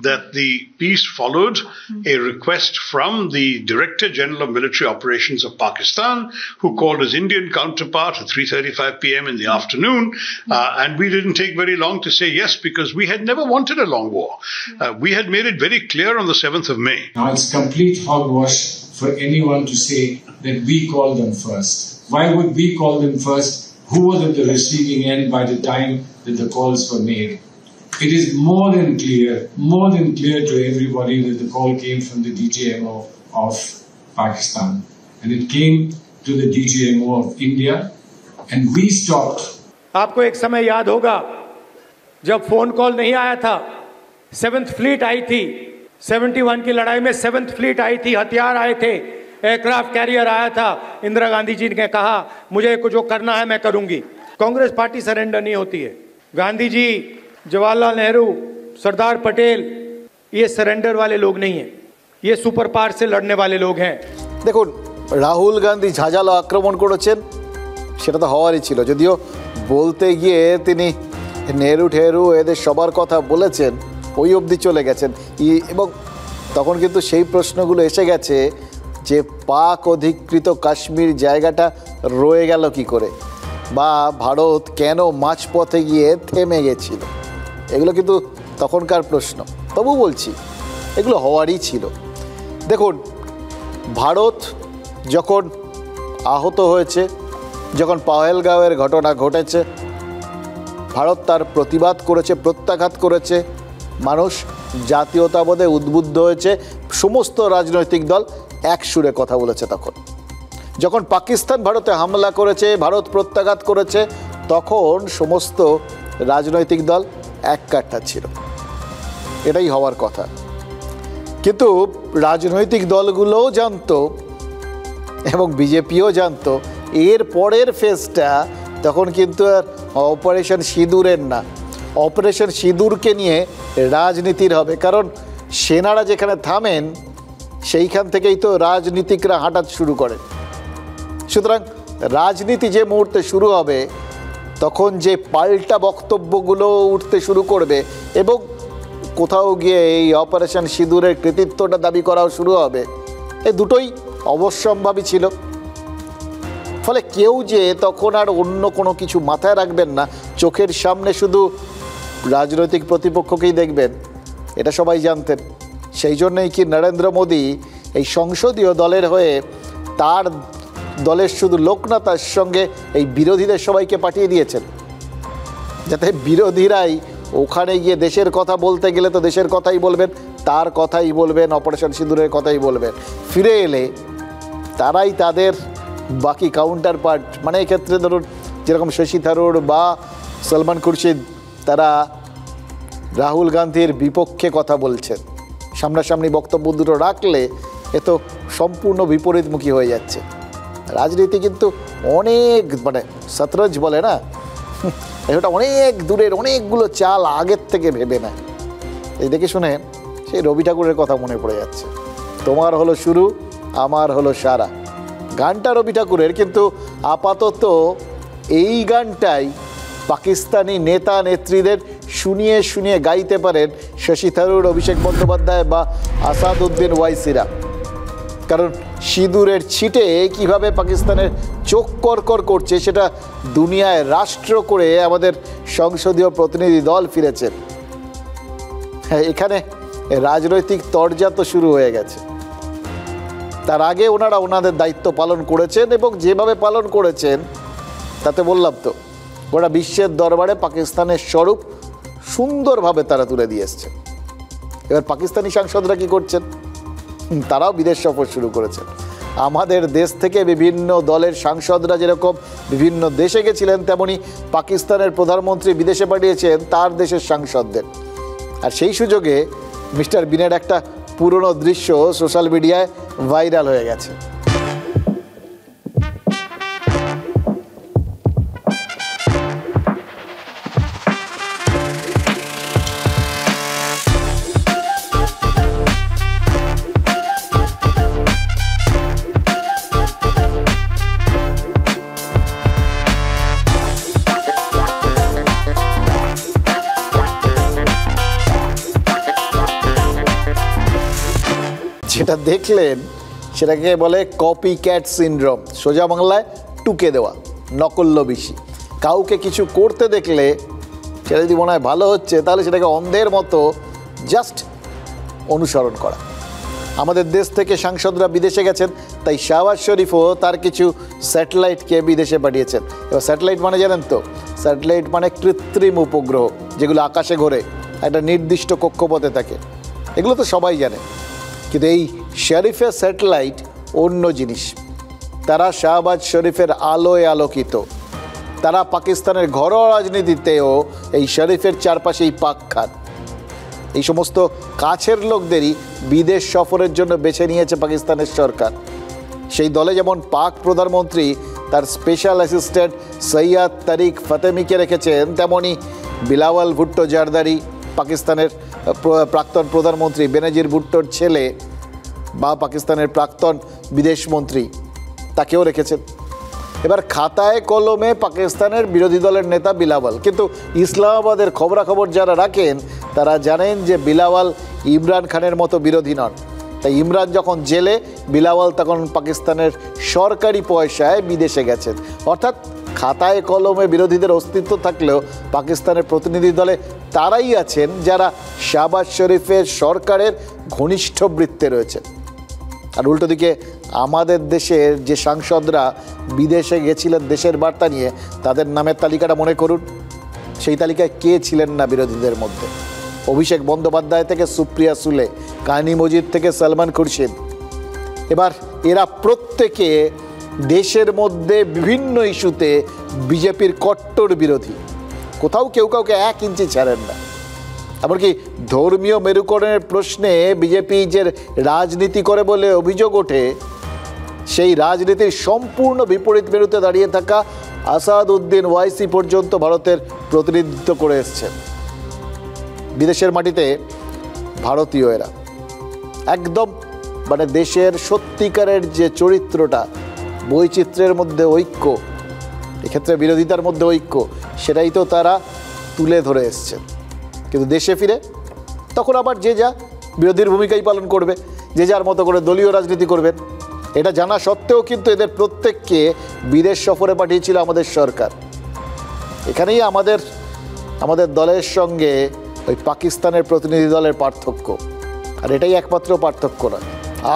That the peace followed a request from the Director General of Military Operations of Pakistan, who called his Indian counterpart at 3:35 p.m. in the afternoon, and we didn't take very long to say yes, because we had never wanted a long war. We had made it very clear on the 7th of May. Now it's complete hogwash for anyone to say that we called them first. Why would we call them first? Who was at the receiving end by the time that the calls were made? It is more than clear to everybody that the call came from the DGMO of Pakistan, and it came to the DGMO of India, and we stopped. आपको एक समय याद होगा जब phone call नहीं आया था, 7th fleet आई थी, 71 की लड़ाई में 7th फ्लीट आई थी, हथियार आए थे, एयरक्राफ्ट कैरियर आया था। इंदिरा गांधी जी ने कहा मुझे जो करना है मैं करूंगी। कांग्रेस पार्टी सरेंडर नहीं होती है। गांधी जी, जवाहरलाल नेहरू, सरदार पटेल ये सरेंडर वाले लोग नहीं हैं, ये सुपर पावर से लड़ने वाले लोग हैं। দেখুন রাহুল গান্ধী ঝাঁঝালো আক্রমণ করেছেন, সেটা তো হওয়ারই ছিল, যদিও বলতে গিয়ে তিনি নেহরু ঠেরু এদের সবার কথা বলেছেন, ওই অবধি চলে গেছেন। এবং তখন কিন্তু সেই প্রশ্নগুলো এসে গেছে যে পাক অধিকৃত কাশ্মীর জায়গাটা রয়ে গেল কি করে, বা ভারত কেন মাঝপথে গিয়ে থেমে গেছিল, এগুলো কিন্তু তখনকার প্রশ্ন। তবু বলছি এগুলো হওয়ারই ছিল। দেখুন ভারত যখন আহত হয়েছে, যখন পাহেলগাঁওয়ের ঘটনা ঘটেছে, ভারত তার প্রতিবাদ করেছে, প্রত্যাঘাত করেছে, মানুষ জাতীয়তাবোধে উদ্বুদ্ধ হয়েছে, সমস্ত রাজনৈতিক দল এক সুরে কথা বলেছে। তখন যখন পাকিস্তান ভারতে হামলা করেছে, ভারত প্রত্যাঘাত করেছে, তখন সমস্ত রাজনৈতিক দল এক কাঠা ছিল, এটাই হওয়ার কথা। কিন্তু রাজনৈতিক দলগুলোও জানতো এবং বিজেপিও জানতো এর পরের ফেজটা তখন কিন্তু আর অপারেশন সিঁদুরের না, অপারেশন সিঁদুরকে নিয়ে রাজনীতির হবে। কারণ সেনারা যেখানে থামেন সেইখান থেকেই তো রাজনীতিকরা হাঁটা শুরু করেন। সুতরাং রাজনীতি যে মুহূর্তে শুরু হবে তখন যে পাল্টা বক্তব্যগুলো উঠতে শুরু করবে এবং কোথাও গিয়ে এই অপারেশন সিঁদুরের কৃতিত্বটা দাবি করাও শুরু হবে, এই দুটোই অবশ্যম্ভাবী ছিল। ফলে কেউ যে তখন আর অন্য কোনো কিছু মাথায় রাখবেন না, চোখের সামনে শুধু রাজনৈতিক প্রতিপক্ষকেই দেখবেন, এটা সবাই জানতেন। সেই জন্যই কি নরেন্দ্র মোদী এই সংসদীয় দলের হয়ে তার দলের শুধু লোক না, তার সঙ্গে এই বিরোধীদের সবাইকে পাঠিয়ে দিয়েছেন, যাতে বিরোধীরাই ওখানে গিয়ে দেশের কথা বলতে গেলে তো দেশের কথাই বলবেন, তার কথাই বলবেন, অপারেশন সিঁদুরের কথাই বলবেন। ফিরে এলে তারাই তাদের বাকি কাউন্টার পার্ট, মানে এক্ষেত্রে ধরুন যেরকম শশী থারুর বা সলমান খুরশিদ, তারা রাহুল গান্ধীর বিপক্ষে কথা বলছেন, সামনাসামনি বক্তব্য দুটো রাখলে এ তো সম্পূর্ণ বিপরীতমুখী হয়ে যাচ্ছে। রাজনীতি কিন্তু অনেক, মানে শতরঞ্জ বলে না, এটা অনেক দূরের অনেকগুলো চাল আগের থেকে ভেবে নেয়। এই দেখে শুনে সেই রবি ঠাকুরের কথা মনে পড়ে যাচ্ছে, তোমার হলো শুরু আমার হলো সারা, গানটা রবি ঠাকুরের। কিন্তু আপাতত এই গানটাই পাকিস্তানি নেতা নেত্রীদের শুনিয়ে শুনিয়ে গাইতে পারেন শশী থারুর, অভিষেক বন্দ্যোপাধ্যায় বা আসাদউদ্দিন ওয়াইসিরা। কারণ সিঁদুরের ছিটে কিভাবে পাকিস্তানের চোখ করকর করছে, সেটা দুনিয়ায় রাষ্ট্র করে আমাদের সংসদীয় প্রতিনিধি দল ফিরেছেন। হ্যাঁ, এখানে রাজনৈতিক তরজা তো শুরু হয়ে গেছে। তার আগে ওনারা ওনাদের দায়িত্ব পালন করেছেন এবং যেভাবে পালন করেছেন তাতে বললাম তো গোটা বিশ্বের দরবারে পাকিস্তানের স্বরূপ সুন্দরভাবে তারা তুলে দিয়ে এসছেন। এবার পাকিস্তানি সাংসদরা কি করছেন? তারাও বিদেশ সফর শুরু করেছেন। আমাদের দেশ থেকে বিভিন্ন দলের সাংসদরা যেরকম বিভিন্ন দেশে গেছিলেন, তেমনি পাকিস্তানের প্রধানমন্ত্রী বিদেশে পাঠিয়েছেন তার দেশের সাংসদদের। আর সেই সুযোগে মিস্টার বিনের একটা পুরনো দৃশ্য সোশ্যাল মিডিয়ায় ভাইরাল হয়ে গেছে। যেটা দেখলেন সেটাকে বলে কপি ক্যাট সিনড্রোম, সোজা বাংলায় টুকে দেওয়া, নকল্য বেশি। কাউকে কিছু করতে দেখলে সেটা যদি মনে হয় ভালো হচ্ছে, তাহলে সেটাকে অন্ধের মতো জাস্ট অনুসরণ করা। আমাদের দেশ থেকে সাংসদরা বিদেশে গেছেন, তাই শাহবাজ শরীফও তার কিছু স্যাটেলাইটকে বিদেশে পাঠিয়েছেন। এবার স্যাটেলাইট মানে জানেন তো, স্যাটেলাইট মানে কৃত্রিম উপগ্রহ, যেগুলো আকাশে ঘোরে, একটা নির্দিষ্ট কক্ষপথে থাকে। এগুলো তো সবাই জানে, কিন্তু এই শরীফের স্যাটেলাইট অন্য জিনিস। তারা শাহবাজ শরীফের আলোয় আলোকিত। তারা পাকিস্তানের ঘরোয়া রাজনীতিতেও এই শরীফের চারপাশেই পাক খান। এই সমস্ত কাছের লোকদেরই বিদেশ সফরের জন্য বেছে নিয়েছে পাকিস্তানের সরকার। সেই দলে যেমন পাক প্রধানমন্ত্রী তার স্পেশাল অ্যাসিস্ট্যান্ট সৈয়দ তারিক ফাতেমিকে রেখেছেন, তেমনি বিলাওয়াল ভুট্টো জারদারি, পাকিস্তানের প্রাক্তন প্রধানমন্ত্রী বেনজির ভুট্টোর ছেলে বা পাকিস্তানের প্রাক্তন বিদেশমন্ত্রী, তাকেও রেখেছেন। এবার খাতায় কলমে পাকিস্তানের বিরোধী দলের নেতা বিলাওয়াল, কিন্তু ইসলামাবাদের খবরাখবর যারা রাখেন তারা জানেন যে বিলাওয়াল ইমরান খানের মতো বিরোধী নন। তাই ইমরান যখন জেলে, বিলাওয়াল তখন পাকিস্তানের সরকারি পয়সায় বিদেশে গেছেন। অর্থাৎ খাতায় কলমে বিরোধীদের অস্তিত্ব থাকলেও পাকিস্তানের প্রতিনিধি দলে তারাই আছেন যারা শাহবাজ শরীফের সরকারের ঘনিষ্ঠ বৃত্তে রয়েছে। আর উল্টো দিকে আমাদের দেশের যে সাংসদরা বিদেশে গেছিলেন দেশের বার্তা নিয়ে, তাদের নামের তালিকাটা মনে করুন। সেই তালিকায় কে ছিলেন না বিরোধীদের মধ্যে? অভিষেক বন্দ্যোপাধ্যায় থেকে সুপ্রিয়া সুলে, কানি মজিদ থেকে সলমান খুরশিদ। এবার এরা প্রত্যেকে দেশের মধ্যে বিভিন্ন ইস্যুতে বিজেপির কট্টর বিরোধী। কোথাও কেউ কাউকে 1 ইঞ্চি ছাড়েন না। এমনকি ধর্মীয় মেরুকরণের প্রশ্নে বিজেপি যে রাজনীতি করে বলে অভিযোগ ওঠে, সেই রাজনীতির সম্পূর্ণ বিপরীত মেরুতে দাঁড়িয়ে থাকা আসাদউদ্দিন ওয়াইসি পর্যন্ত ভারতের প্রতিনিধিত্ব করে এসছেন। বিদেশের মাটিতে ভারতীয় এরা একদম মানে দেশের সত্যিকারের যে চরিত্রটা, বৈচিত্র্যের মধ্যে ঐক্য, এক্ষেত্রে বিরোধিতার মধ্যে ঐক্য, সেটাই তো তারা তুলে ধরে এসছেন। কিন্তু দেশে ফিরে তখন আবার যে যা বিরোধীর ভূমিকাই পালন করবে, যে যার মতো করে দলীয় রাজনীতি করবেন। এটা জানা সত্ত্বেও কিন্তু এদের প্রত্যেককে বিদেশ সফরে পাঠিয়েছিল আমাদের সরকার। এখানেই আমাদের দলের সঙ্গে ওই পাকিস্তানের প্রতিনিধি দলের পার্থক্য। আর এটাই একমাত্র পার্থক্য নয়,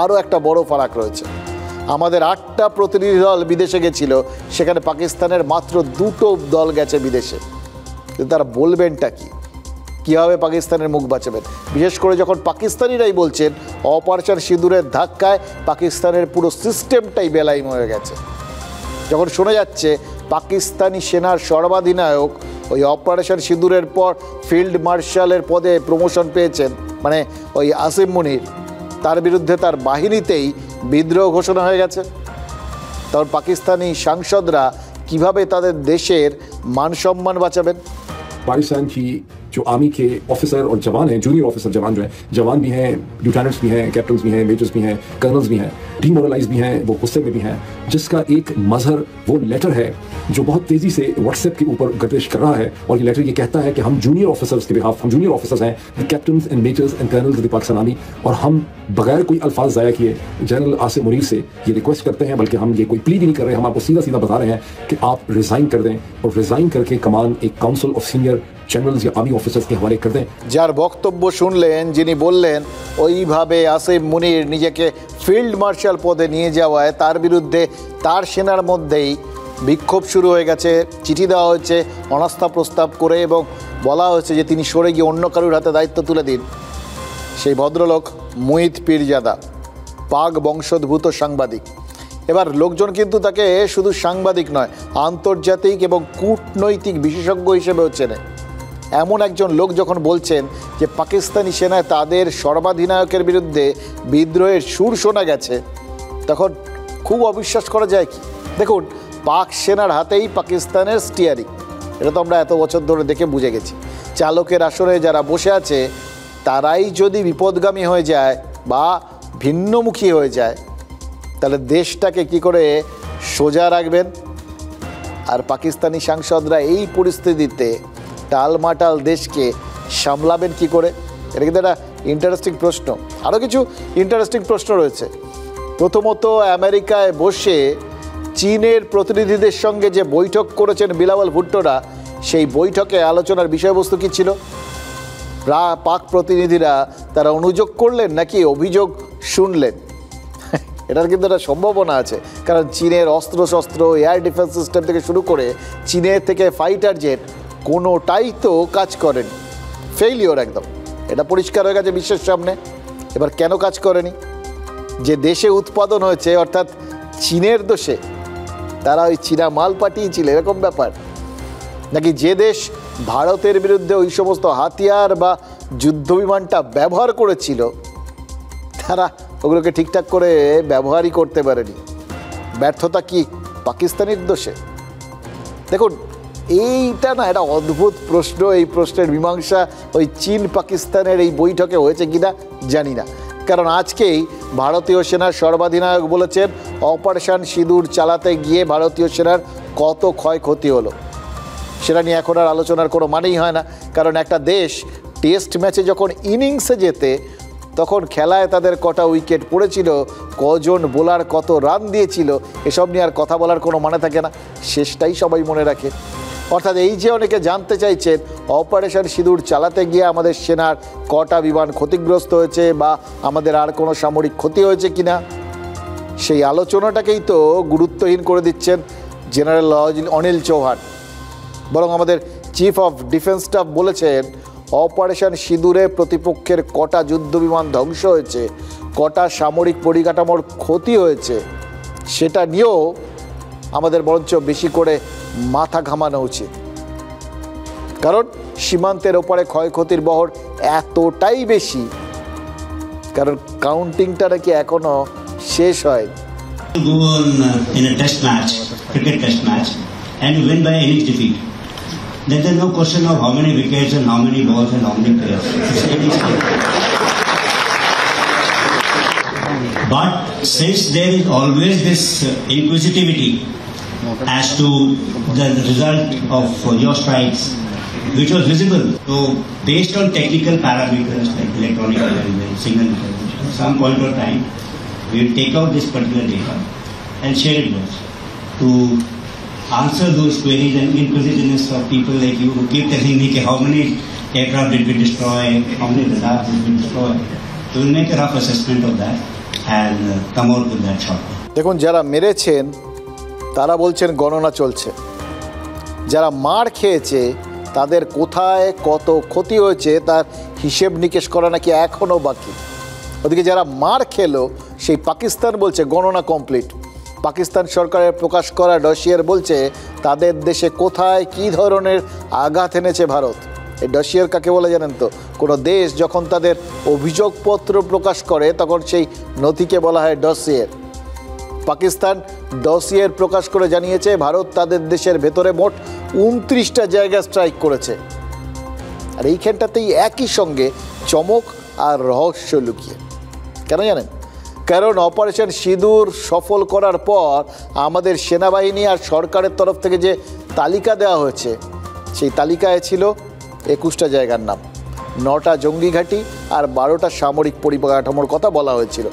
আরও একটা বড় ফারাক রয়েছে। আমাদের 8টা প্রতিনিধি দল বিদেশে গেছিল, সেখানে পাকিস্তানের মাত্র 2টো দল গেছে বিদেশে। কিন্তু তারা বলবেনটা কি, কীভাবে পাকিস্তানের মুখ বাঁচাবেন? বিশেষ করে যখন পাকিস্তানিরাই বলছেন অপারেশন সিঁদুরের ধাক্কায় পাকিস্তানের পুরো সিস্টেমটাই বেলাইম হয়ে গেছে। যখন শোনা যাচ্ছে পাকিস্তানি সেনার সর্বাধিনায়ক ওই অপারেশন সিঁদুরের পর ফিল্ড মার্শালের পদে প্রমোশন পেয়েছেন, মানে ওই আসিম মুনির, তার বিরুদ্ধে তার বাহিনীতেই বিদ্রোহ ঘোষণা হয়ে গেছে, তখন পাকিস্তানি সাংসদরা কিভাবে তাদের দেশের মান সম্মান বাঁচাবেন? पाकिस्तान की जो आर्मी के ऑफिसर और जवान हैं, जूनियर ऑफिसर जवान जो हैं, जवान भी हैं, लिeutenants भी हैं, कैप्टन्स भी हैं, मेजर्स भी हैं, कर्नल्स भी हैं, डीमोरलाइज भी हैं, वो गुस्से में भी हैं, जिसका एक मजहर वो लेटर है जो बहुत तेजी से व्हाट्सएप के ऊपर गर्दिश कर रहा है, और ये लेटर ये कहता है कि हम जूनियर ऑफिसर्स के बिहाफ, हम जूनियर ऑफिसर्स हैं, captains and measures and colonel's of the Pakistan army, और हम बगैर कोई अल्फाज ज़ाया किए जनरल आसिम मुनीर से ये रिक्वेस्ट करते हैं, बल्कि हम ये कोई प्ली भी नहीं कर रहे, हम आपको सीधा सीधा बता रहे हैं कि आप रिज़ाइन कर दें, और रिज़ाइन करके कमान एक काउंसिल ऑफ सीनियर জেনারেলস या आर्मी ऑफिसर्स के हवाले कर दें। যার বক্তব্য শুনলেন, যিনি বললেন ওইভাবে আসিম মুনির নিজেকে ফিল্ড মার্শাল পদে নিয়ে যাওয়ায় তার বিরুদ্ধে তার সেনার মধ্যেই বিক্ষোভ শুরু হয়ে গেছে, চিঠি দেওয়া হয়েছে অনাস্থা প্রস্তাব করে, এবং বলা হয়েছে যে তিনি সরে গিয়ে অন্য কারোর হাতে দায়িত্ব তুলে দিন। সেই ভদ্রলোক মুহিত পীরজাদা, পাক বংশোদ্ভূত সাংবাদিক। এবার লোকজন কিন্তু তাকে শুধু সাংবাদিক নয়, আন্তর্জাতিক এবং কূটনৈতিক বিশেষজ্ঞ হিসেবেও চেনে। এমন একজন লোক যখন বলছেন যে পাকিস্তানি সেনায় তাদের সর্বাধিনায়কের বিরুদ্ধে বিদ্রোহের সুর শোনা গেছে, তখন খুব অবিশ্বাস করা যায় কি? দেখুন, পাক সেনার হাতেই পাকিস্তানের স্টিয়ারিং, এটা তো আমরা এত বছর ধরে দেখে বুঝে গেছি। চালকের আসরে যারা বসে আছে তারাই যদি বিপদগামী হয়ে যায় বা ভিন্নমুখী হয়ে যায়, তাহলে দেশটাকে কি করে সোজা রাখবেন? আর পাকিস্তানি সাংসদরা এই পরিস্থিতিতে টালমাটাল দেশকে সামলাবেন কি করে? এটা কিন্তু একটা ইন্টারেস্টিং প্রশ্ন। আরও কিছু ইন্টারেস্টিং প্রশ্ন রয়েছে। প্রথমত, আমেরিকায় বসে চীনের প্রতিনিধিদের সঙ্গে যে বৈঠক করেছেন বিলাওয়াল ভুট্টোরা, সেই বৈঠকে আলোচনার বিষয়বস্তু কী ছিল? পাক প্রতিনিধিরা তারা অনুযোগ করলেন নাকি অভিযোগ শুনলেন? এটার কিন্তু একটা সম্ভাবনা আছে, কারণ চীনের অস্ত্রশস্ত্র, এয়ার ডিফেন্স সিস্টেম থেকে শুরু করে চীনের থেকে ফাইটার জেট কোনোটাই তো কাজ করেনি, ফেইলিওর একদম। এটা পরিষ্কার হয়ে গেছে বিশ্বের সামনে। এবার কেন কাজ করেনি? যে দেশে উৎপাদন হয়েছে, অর্থাৎ চীনের দোষে? তারা ওই চীনা মাল পাঠিয়েছিল, এরকম ব্যাপার? নাকি যে দেশ ভারতের বিরুদ্ধে ওই সমস্ত হাতিয়ার বা যুদ্ধবিমানটা ব্যবহার করেছিল, তারা ওগুলোকে ঠিকঠাক করে ব্যবহারই করতে পারেনি? ব্যর্থতা কি পাকিস্তানের দোষে? দেখুন, এইটা না একটা অদ্ভুত প্রশ্ন। এই প্রশ্নের মীমাংসা ওই চীন পাকিস্তানের এই বৈঠকে হয়েছে কিনা জানি না, কারণ আজকেই ভারতীয় সেনার সর্বাধিনায়ক বলেছেন অপারেশন সিঁদুর চালাতে গিয়ে ভারতীয় সেনার কত ক্ষয়ক্ষতি হলো সেটা নিয়ে এখন আর আলোচনার কোনো মানেই হয় না। কারণ একটা দেশ টেস্ট ম্যাচে যখন ইনিংসে যেতে, তখন খেলায় তাদের কটা উইকেট পড়েছিল, কজন বোলার কত রান দিয়েছিল, এসব নিয়ে আর কথা বলার কোনো মানে থাকে না, শেষটাই সবাই মনে রাখে। অর্থাৎ এই যে অনেকে জানতে চাইছেন অপারেশন সিঁদুর চালাতে গিয়ে আমাদের সেনার কটা বিমান ক্ষতিগ্রস্ত হয়েছে বা আমাদের আর কোনো সামরিক ক্ষতি হয়েছে কিনা, সেই আলোচনাটাকেই তো গুরুত্বহীন করে দিচ্ছেন জেনারেল অনিল চৌহান। বরং আমাদের চিফ অফ ডিফেন্স স্টাফ বলেছেন অপারেশন সিঁদুরে প্রতিপক্ষের কটা যুদ্ধবিমান ধ্বংস হয়েছে, কটা সামরিক পরিকাঠামোর ক্ষতি হয়েছে, সেটা নিয়েও আমাদের বরঞ্চ বেশি করে মাথা ঘামানো উচিত। কারণ সীমান্তের ওপারে ক্ষয়ক্ষতির বহর এতটাই বেশি, কারণ কাউন্টিংটা নাকি এখনো শেষ হয়নি। Go on in a test match, cricket test match, and you win by innings defeat. Then there's no question of how many wickets and how many balls and how many players. But since there is always this inquisitivity as to the result of your strikes, which was visible, so based on technical parameters like electronic intelligence, signal intelligence, at some point of time, we will take out this particular data and share it with us to answer those queries and inquisitiveness of people like you who keep telling me how many aircraft did we destroy, how many radars did we destroy. So we'll make a rough assessment of that and come out with that shortly. দেখুন, যারা মেরেছেন তারা বলছেন গণনা চলছে, যারা মার খেয়েছে তাদের কোথায় কত ক্ষতি হয়েছে তার হিসেব নিকেশ করা নাকি এখনও বাকি। ওদিকে যারা মার খেলো সেই পাকিস্তান বলছে গণনা কমপ্লিট। পাকিস্তান সরকারের প্রকাশ করা ডসিয়ার বলছে তাদের দেশে কোথায় কী ধরনের আঘাত এনেছে ভারত। এই ডসিয়ার কাকে বলে জানেন তো? কোনো দেশ যখন তাদের অভিযোগপত্র প্রকাশ করে তখন সেই নথিকে বলা হয় ডসিয়ার। পাকিস্তান ডসিয়ার প্রকাশ করে জানিয়েছে ভারত তাদের দেশের ভেতরে মোট 29টা জায়গায় স্ট্রাইক করেছে। আর এইখানটাতেই একই সঙ্গে চমক আর রহস্য লুকিয়ে। কেন জানেন? কারণ অপারেশন সিঁদুর সফল করার পর আমাদের সেনাবাহিনী আর সরকারের তরফ থেকে যে তালিকা দেওয়া হয়েছে, সেই তালিকায় ছিল 21টা জায়গার নাম, 9টা জঙ্গি ঘাঁটি আর 12টা সামরিক পরিকাঠামোর কথা বলা হয়েছিল।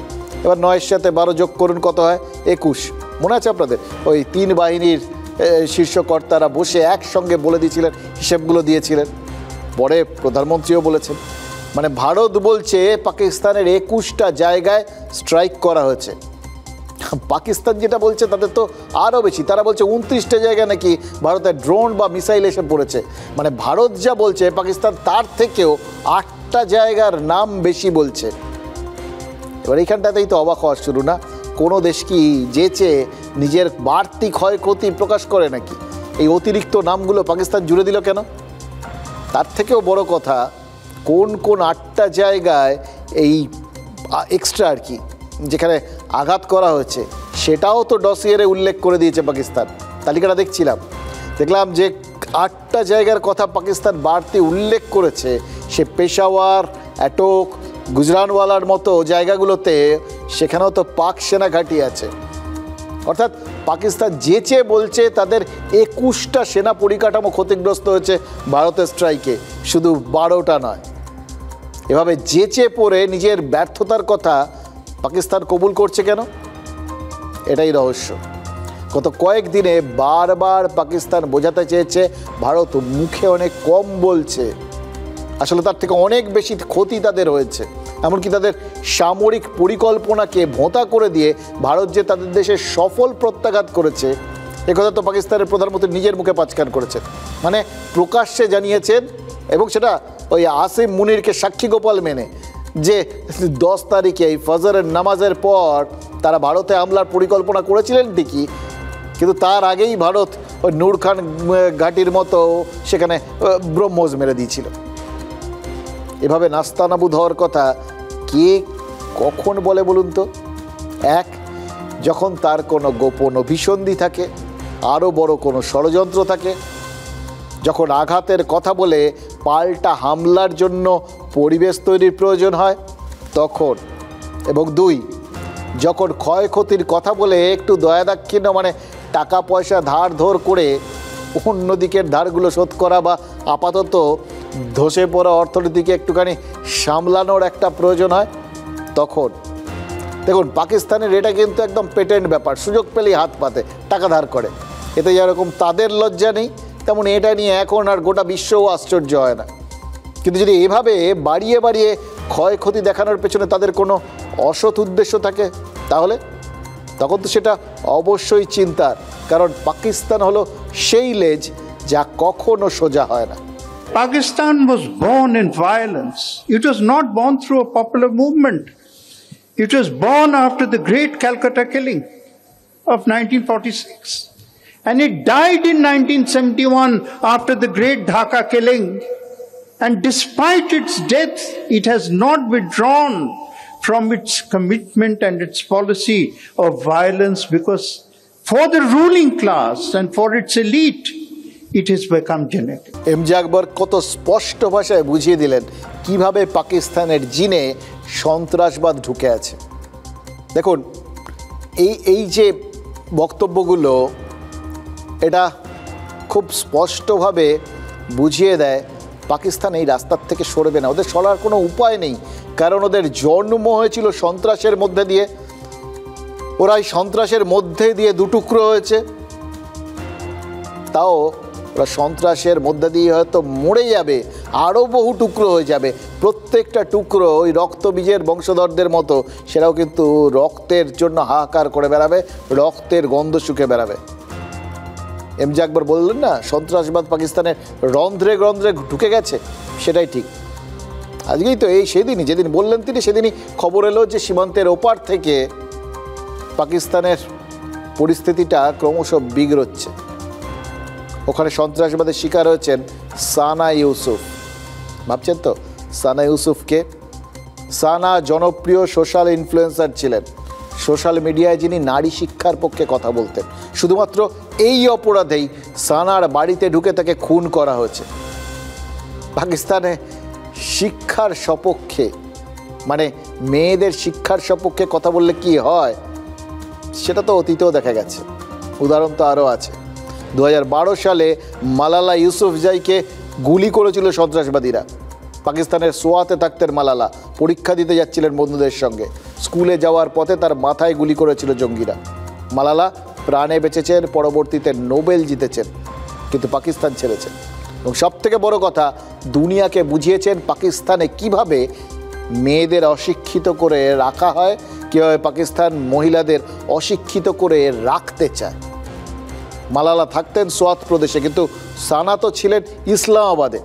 এবার 9-এর সাথে 12 যোগ করুন, কত হয়? 21। মনে আছে আপনাদের? ওই 3 বাহিনীর শীর্ষ কর্তারা বসে একসঙ্গে বলে দিয়েছিলেন, হিসেবগুলো দিয়েছিলেন। পরে প্রধানমন্ত্রীও বলেছেন, মানে ভারত বলছে পাকিস্তানের 21টা জায়গায় স্ট্রাইক করা হয়েছে। পাকিস্তান যেটা বলছে তাদের তো আরও বেশি, তারা বলছে 29টা জায়গায় নাকি ভারতের ড্রোন বা মিসাইল এসে পড়েছে। মানে ভারত যা বলছে পাকিস্তান তার থেকেও 8টা জায়গার নাম বেশি বলছে। এবার এইখানটাতেই তো অবাক হওয়ার শুরু না? কোনো দেশ কি যেচে নিজের বাড়তি ক্ষয়ক্ষতি প্রকাশ করে নাকি? এই অতিরিক্ত নামগুলো পাকিস্তান জুড়ে দিল কেন? তার থেকেও বড় কথা, কোন কোন 8টা জায়গায় এই এক্সট্রা আর কি যেখানে আঘাত করা হয়েছে সেটাও তো ডসিয়ারে উল্লেখ করে দিয়েছে পাকিস্তান। তালিকাটা দেখলাম যে 8টা জায়গার কথা পাকিস্তান বাড়তি উল্লেখ করেছে। সে পেশাওয়ার, অ্যাটক, গুজরানওয়ালার মতো জায়গাগুলোতে সেখানেও তো পাক সেনা ঘাঁটি আছে। অর্থাৎ পাকিস্তান যেচে বলছে তাদের 21টা সেনা পরিকাঠামো ক্ষতিগ্রস্ত হয়েছে ভারতের স্ট্রাইকে, শুধু 12টা নয়। এভাবে যেচে পড়ে নিজের ব্যর্থতার কথা পাকিস্তান কবুল করছে কেন? এটাই রহস্য। গত কয়েকদিনে বারবার পাকিস্তান বোঝাতে চেয়েছে ভারত মুখে অনেক কম বলছে, আসলে তার থেকে অনেক বেশি ক্ষতি তাদের হয়েছে। এমনকি তাদের সামরিক পরিকল্পনাকে ভোঁতা করে দিয়ে ভারত যে তাদের দেশে সফল প্রত্যাঘাত করেছে, একথা তো পাকিস্তানের প্রধানমন্ত্রী নিজের মুখে পাঁচকান করেছেন। মানে প্রকাশ্যে জানিয়েছেন, এবং সেটা ওই আসিম মুনিরকে সাক্ষী গোপাল মেনে, যে 10 তারিখে এই ফজরের নামাজের পর তারা ভারতে হামলার পরিকল্পনা করেছিলেন ঠিকই, কিন্তু তার আগেই ভারত ওই নূর খান ঘাটির মতো সেখানে ব্রহ্মোস মেরে দিয়েছিল। এভাবে নাস্তানাবুদ হওয়ার কথা কে কখন বলে বলুন তো? এক, যখন তার কোনো গোপন অভিসন্ধি থাকে, আরও বড় কোনো ষড়যন্ত্র থাকে, যখন আঘাতের কথা বলে পাল্টা হামলার জন্য পরিবেশ তৈরির প্রয়োজন হয় তখন, এবং 2, যখন ক্ষয়ক্ষতির কথা বলে একটু দয়াদাক্ষিণ্য মানে টাকা পয়সা ধার ধর করে অন্যদিকের ধারগুলো শোধ করা বা আপাতত ধসে পড়া অর্থনীতিকে একটুখানি সামলানোর একটা প্রয়োজন হয় তখন। দেখুন, পাকিস্তানের এটা কিন্তু একদম পেটেন্ট ব্যাপার, সুযোগ পেলেই হাত পাতে, টাকা ধার করে। এতে যেরকম তাদের লজ্জা নেই, তেমন এটা নিয়ে এখন আর গোটা বিশ্বও আশ্চর্য হয় না। কিন্তু যদি এভাবে বাড়িয়ে বাড়িয়ে ক্ষয়ক্ষতি দেখানোর পেছনে তাদের কোনো অসৎ উদ্দেশ্য থাকে, তাহলে তখন তো সেটা অবশ্যই চিন্তার, কারণ পাকিস্তান হলো সেই লেজ যা কখনো সোজা হয় না। Pakistan was born in violence. It was not born through a popular movement. It was born after the great Calcutta killing of 1946. And it died in 1971 after the great Dhaka killing. And despite its death, it has not withdrawn from its commitment and its policy of violence, because for the ruling class and for its elite, it has become genetic. এমজে আকবর কত স্পষ্ট ভাষায় বুঝিয়ে দিলেন কিভাবে পাকিস্তানের জিনে সন্ত্রাসবাদ ঢুকে আছে। দেখুন, এই যে বক্তব্যগুলো, এটা খুব স্পষ্টভাবে বুঝিয়ে দেয় পাকিস্তান এই রাস্তার থেকে সরবে না, ওদের সরার কোনো উপায় নেই। কারণ ওদের জন্ম হয়েছিল সন্ত্রাসের মধ্যে দিয়ে, ওরা এই সন্ত্রাসের মধ্যে দিয়ে দুটুকরো হয়েছে, তাও ওরা সন্ত্রাসের মধ্যে দিয়ে হয়তো মরে যাবে, আরও বহু টুকরো হয়ে যাবে। প্রত্যেকটা টুকরো ওই রক্তবীজের বংশধরদের মতো, সেটাও কিন্তু রক্তের জন্য হাহাকার করে বেড়াবে, রক্তের গন্ধ শুকে বেড়াবে। এমজে আকবর বললেন না, সন্ত্রাসবাদ পাকিস্তানের রন্ধ্রে রন্ধ্রে ঢুকে গেছে, সেটাই ঠিক। আজকেই তো এই সেদিনই যেদিন বললেন তিনি, সেদিনই খবর এলো যে সীমান্তের ওপার থেকে পাকিস্তানের পরিস্থিতিটা ক্রমশ বিগড়চ্ছে। ওখানে সন্ত্রাসবাদের শিকার হয়েছেন সানা ইউসুফ। ভাবছেন তো সানা ইউসুফকে? সানা জনপ্রিয় সোশ্যাল ইনফ্লুয়েন্সার ছিলেন, সোশ্যাল মিডিয়ায় যিনি নারী শিক্ষার পক্ষে কথা বলতেন। শুধুমাত্র এই অপরাধেই সানার বাড়িতে ঢুকে তাকে খুন করা হয়েছে। পাকিস্তানে শিক্ষার সপক্ষে মানে মেয়েদের শিক্ষার সপক্ষে কথা বললে কি হয় সেটা তো অতীতেও দেখা গেছে, উদাহরণ তো আরও আছে। 2012 সালে মালালা ইউসুফজাইকে গুলি করেছিল সন্ত্রাসবাদীরা। পাকিস্তানের সোয়াতে থাকতেন মালালা, পরীক্ষা দিতে যাচ্ছিলেন বন্ধুদের সঙ্গে, স্কুলে যাওয়ার পথে তার মাথায় গুলি করেছিল জঙ্গিরা। মালালা প্রাণে বেঁচেছেন, পরবর্তীতে নোবেল জিতেছেন, কিন্তু পাকিস্তান ছেড়েছেন। এবং সবথেকে বড় কথা, দুনিয়াকে বুঝিয়েছেন পাকিস্তানে কিভাবে মেয়েদের অশিক্ষিত করে রাখা হয়, কীভাবে পাকিস্তান মহিলাদের অশিক্ষিত করে রাখতে চায়। মালালা থাকতেন সোয়াত প্রদেশে, কিন্তু সানা তো ছিলেন ইসলামাবাদে,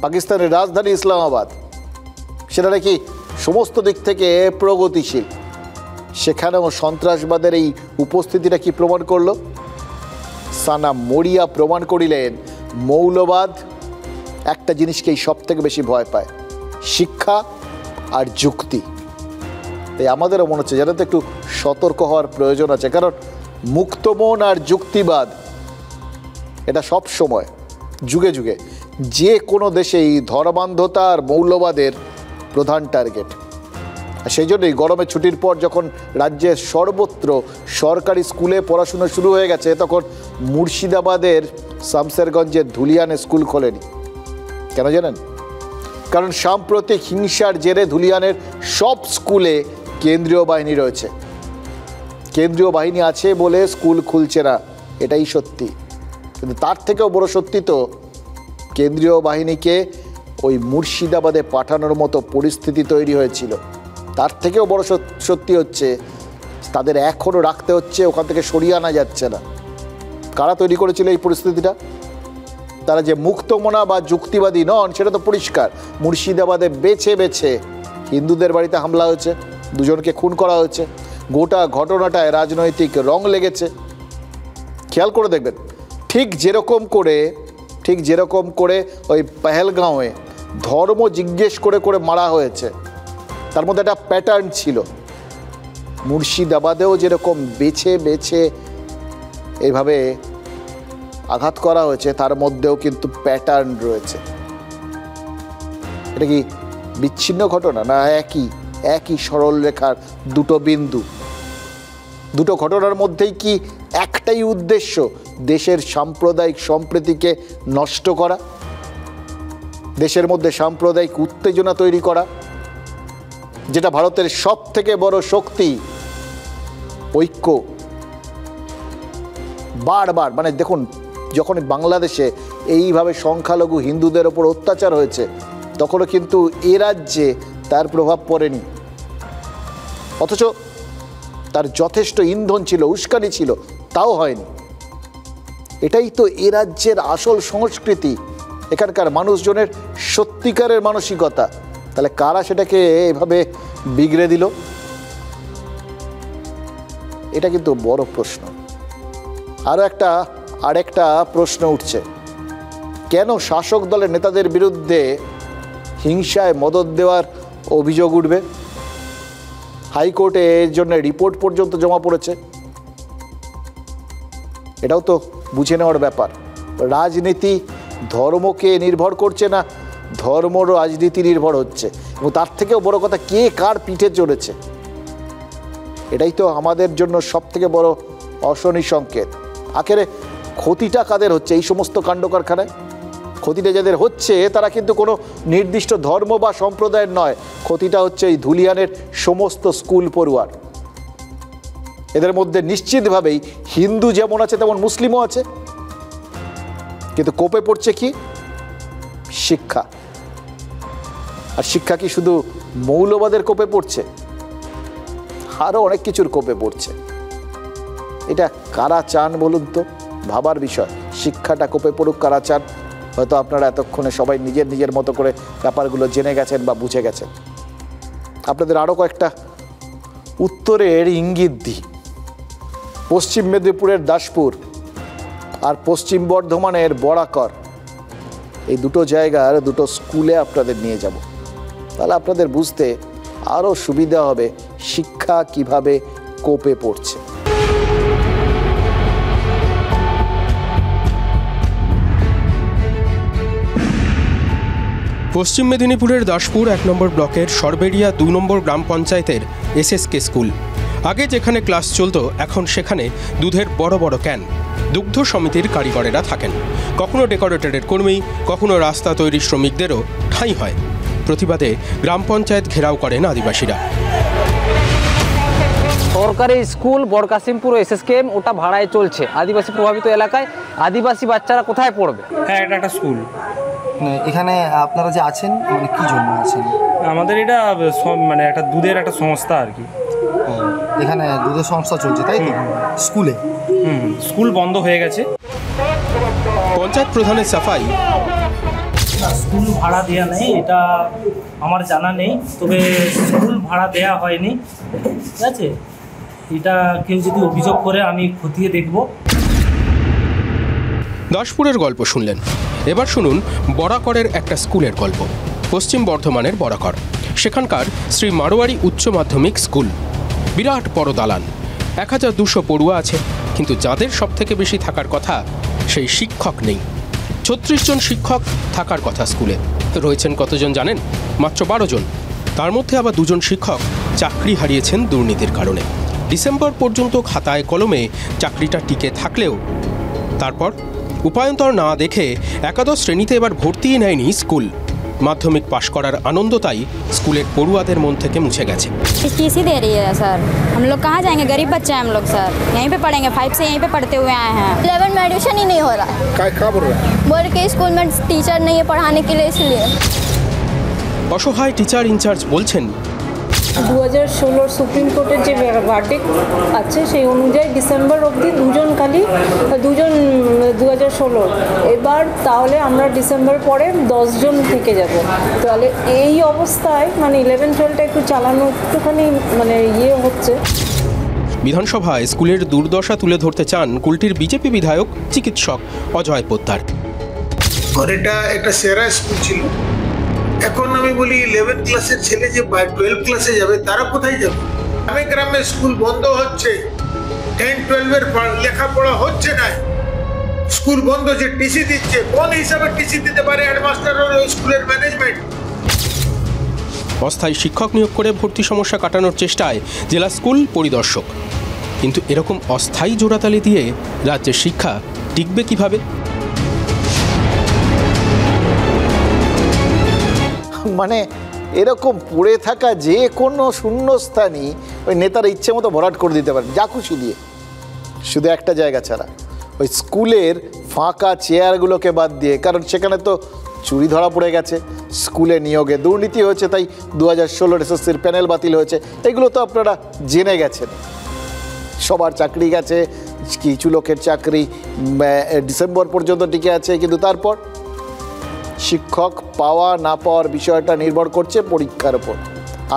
পাকিস্তানের রাজধানী ইসলামাবাদ, সেটা নাকি সমস্ত দিক থেকে প্রগতিশীল। সেখানেও সন্ত্রাসবাদের এই উপস্থিতিটা কি প্রমাণ করলো? সানা মরিয়া প্রমাণ করিলেন মৌলবাদ একটা জিনিসকেই সব থেকে বেশি ভয় পায়, শিক্ষা আর যুক্তি। তাই আমাদেরও মনে হচ্ছে যেন তো একটু সতর্ক হওয়ার প্রয়োজন আছে, কারণ মুক্তমন আর যুক্তিবাদ এটা সব সময় যুগে যুগে যে কোনো দেশেই ধর্মান্ধতা আর মৌলবাদের প্রধান টার্গেট। সেই জন্যই গরমের ছুটির পর যখন রাজ্যের সর্বত্র সরকারি স্কুলে পড়াশুনো শুরু হয়ে গেছে, তখন মুর্শিদাবাদের শামসেরগঞ্জের ধুলিয়ানে স্কুল খোলেনি। কেন জানেন? কারণ সাম্প্রতিক হিংসার জেরে ধুলিয়ানের সব স্কুলে কেন্দ্রীয় বাহিনী রয়েছে। কেন্দ্রীয় বাহিনী আছে বলে স্কুল খুলছে না, এটাই সত্যি। কিন্তু তার থেকেও বড় সত্যি তো কেন্দ্রীয় বাহিনীকে ওই মুর্শিদাবাদে পাঠানোর মতো পরিস্থিতি তৈরি হয়েছিল। তার থেকেও বড় সত্যি হচ্ছে তাদের এখনও রাখতে হচ্ছে, ওখান থেকে সরিয়ে আনা যাচ্ছে না। কারা তৈরি করেছিল এই পরিস্থিতিটা? তারা যে মুক্তমনা বা যুক্তিবাদী নন সেটা তো পরিষ্কার। মুর্শিদাবাদে বেছে বেছে হিন্দুদের বাড়িতে হামলা হয়েছে, দুজনকে খুন করা হয়েছে, গোটা ঘটনাটায় রাজনৈতিক রং লেগেছে। খেয়াল করে দেখবেন, ঠিক যেরকম করে ওই পেহেলগাঁওয়ে ধর্ম জিজ্ঞেস করে করে মারা হয়েছে, তার মধ্যে একটা প্যাটার্ন ছিল। মুর্শিদাবাদেও যেরকম বেছে বেছে এইভাবে আঘাত করা হয়েছে, তার মধ্যেও কিন্তু প্যাটার্ন রয়েছে। এটা কি বিচ্ছিন্ন ঘটনা, না একই সরল রেখার দুটো বিন্দু? দুটো ঘটনার মধ্যেই কি একটাই উদ্দেশ্য, দেশের সাম্প্রদায়িক সম্প্রীতিকে নষ্ট করা, দেশের মধ্যে সাম্প্রদায়িক উত্তেজনা তৈরি করা, যেটা ভারতের সব থেকে বড় শক্তি, ঐক্য। বারবার মানে দেখুন, যখন বাংলাদেশে এইভাবে সংখ্যালঘু হিন্দুদের ওপর অত্যাচার হয়েছে, তখনও কিন্তু এ রাজ্যে তার প্রভাব পড়েনি, অথচ তার যথেষ্ট ইন্ধন ছিল, উস্কানি ছিল, তাও হয়নি। এটাই তো এ রাজ্যের আসল সংস্কৃতি, এখানকার মানুষজনের সত্যিকারের মানসিকতা। তাহলে কারা সেটাকে এভাবে বিগড়ে দিল? এটা কিন্তু বড় প্রশ্ন। আরেকটা প্রশ্ন উঠছে, কেন শাসক দলের নেতাদের বিরুদ্ধে হিংসায় মদদ দেওয়ার অভিযোগ উঠবে? হাইকোর্টে এর জন্য রিপোর্ট পর্যন্ত জমা পড়েছে। এটাও তো বুঝে নেওয়ার ব্যাপার। রাজনীতি ধর্মকে নির্ভর করছে না, ধর্ম রাজনীতি নির্ভর হচ্ছে। এবং তার থেকেও বড় কথা, কে কার পিঠে চড়েছে, এটাই তো আমাদের জন্য সব থেকে বড় অশনি সংকেত। আখেরে ক্ষতিটা কাদের হচ্ছে এই সমস্ত কাণ্ড কারখানায়? ক্ষতিটা যাদের হচ্ছে তারা কিন্তু কোনো নির্দিষ্ট ধর্ম বা সম্প্রদায়ের নয়, ক্ষতিটা হচ্ছে এই ধুলিয়ানের সমস্ত স্কুল পড়ুয়ার। এদের মধ্যে নিশ্চিতভাবেই হিন্দু যেমন আছে তেমন মুসলিমও আছে, কিন্তু কোপে পড়ছে কি? শিক্ষা। আর শিক্ষা কি শুধু মৌলবাদের কোপে পড়ছে? আরও অনেক কিছুর কোপে পড়ছে। এটা কারা চান বলুন তো? ভাবার বিষয়। শিক্ষাটা কোপে পড়ুক কারা চান? হয়তো আপনারা এতক্ষণে সবাই নিজের নিজের মতো করে ব্যাপারগুলো জেনে গেছেন বা বুঝে গেছেন। আপনাদের আরও কয়েকটা উত্তরের ইঙ্গিত দিই। পশ্চিম মেদিনীপুরের দাসপুর আর পশ্চিম বর্ধমানের বরাকর, এই দুটো জায়গার দুটো স্কুলে আপনাদের নিয়ে যাব। তাহলে আপনাদের বুঝতে আরও সুবিধা হবে শিক্ষা কিভাবে কোপে পড়ছে। পশ্চিম মেদিনীপুরের দাসপুর 1 নম্বর ব্লকের সরবেরিয়া 2 নম্বর গ্রাম পঞ্চায়েতের এসএসকে স্কুল। আগে যেখানে ক্লাস চলত এখন সেখানে দুধের বড় বড় ক্যান। দুগ্ধ সমিতির কারিগরেরা থাকেন, কখনো ডেকোরেটরের কর্মী, কখনো রাস্তা তৈরি শ্রমিকদেরও ঠাঁই হয়। প্রতিবাদে গ্রাম পঞ্চায়েত ঘেরাও করেন আদিবাসীরা। সরকারি স্কুল বড়কাশিমপুর এসএসকেএম ওটা ভাড়ায় চলছে, আদিবাসী প্রভাবিত এলাকায় আদিবাসী বাচ্চারা কোথায় পড়বে? হ্যাঁ, এটা একটা স্কুল। এখানে আপনারা যে আছেন মানে কি জন্য আছেন? আমাদের এটা মানে একটা দুধের একটা সংস্থা আর কি। এখানে দুধের সংস্থা চলছে তাই তো? স্কুলে স্কুল বন্ধ হয়ে গেছে। পঞ্চায়েত প্রধানের সাফাই, স্কুল ভাড়া দেওয়া নেই এটা আমার জানা নেই, তবে স্কুল ভাড়া দেওয়া হয়নি, ঠিক আছে? এটা কেউ যদি অভিযোগ করে আমি খতিয়ে দেখব। দাসপুরের গল্প শুনলেন, এবার শুনুন বরাকরের একটা স্কুলের গল্প। পশ্চিম বর্ধমানের বরাকর, সেখানকার শ্রী মারোয়ারি উচ্চ মাধ্যমিক স্কুল। বিরাট বড় দালান, 1200 পড়ুয়া আছে, কিন্তু যাদের সব থেকে বেশি থাকার কথা সেই শিক্ষক নেই। 36 জন শিক্ষক থাকার কথা স্কুলে, রয়েছেন কতজন জানেন? মাত্র 12 জন। তার মধ্যে আবার 2 জন শিক্ষক চাকরি হারিয়েছেন দুর্নীতির কারণে। ডিসেম্বর পর্যন্ত খাতায় কলমে চাকরিটা টিকে থাকলেও তারপর উপায়ন্তর না দেখে একাদশ শ্রেণীতে এবার ভর্তিই নেয়নি স্কুল। माध्यमिक पास करार आनंद ताई स्कूलेर पढ़ुआदेर मन थेके मुछे गेছে। टीसी दे रही है सर, हम लोग कहाँ जाएंगे? गरीब बच्चे हैं हम लोग सर, यहीं पे पढ़ेंगे, 5 से यहीं पे पढ़ते हुए आए हैं। 11 में एडमिशन ही नहीं हो रहा है। क्या बोल रहा है? बोल के स्कूल में टीचर नहीं है पढ़ाने के लिए, इसलिए। असहाय टीचार इंचार्ज बोलছেন 2016 सुप्रीम कोर्टेर जे भार्डिक्ट আছে সেই অনুযায়ী ডিসেম্বর অবধি দুজন 2016 এবার, তাহলে আমরা ডিসেম্বর পরে 10 জন থেকে যাব। তাহলে এই অবস্থায় মানে 11-12টা একটু চালানো একটুখানি মানে হচ্ছে। বিধানসভায় স্কুলের দুর্দশা তুলে ধরতে চান কুলটির বিজেপি বিধায়ক চিকিৎসক অজয় পোদ্দার। এটা একটা সেরা স্কুল ছিল, এখন আমি বলি 11 ক্লাসের ছেলে যে 12 ক্লাসে যাবে তারা কোথায় যাবে? গ্রামে গ্রামে স্কুল বন্ধ হচ্ছে, 10-12 এর লেখাপড়া হচ্ছে না, স্কুল বন্ধ, যে টিসি দিচ্ছে কোন হিসাবে টিসি দিতে পারে হেডমাস্টার আর স্কুলের ম্যানেজমেন্ট? অস্থায়ী শিক্ষক নিয়োগ করে ভর্তি সমস্যা কাটানোর চেষ্টায় জেলা স্কুল পরিদর্শক, কিন্তু এরকম অস্থায়ী জোড়াতালি দিয়ে রাজ্যের শিক্ষা টিকবে কিভাবে? মানে এরকম পড়ে থাকা যে কোনো শূন্যস্থানই ওই নেতারা ইচ্ছে মতো ভরাট করে দিতে পারেন যা খুশি দিয়ে, শুধু একটা জায়গা ছাড়া, ওই স্কুলের ফাঁকা চেয়ারগুলোকে বাদ দিয়ে। কারণ সেখানে তো চুরি ধরা পড়ে গেছে, স্কুলে নিয়োগে দুর্নীতি হয়েছে, তাই 2016 এসএসসির প্যানেল বাতিল হয়েছে, এগুলো তো আপনারা জেনে গেছেন। সবার চাকরি গেছে, কিছু লোকের চাকরি ডিসেম্বর পর্যন্ত টিকে আছে, কিন্তু তারপর শিক্ষক পাওয়া না পাওয়ার বিষয়টা নির্ভর করছে পরীক্ষার উপর।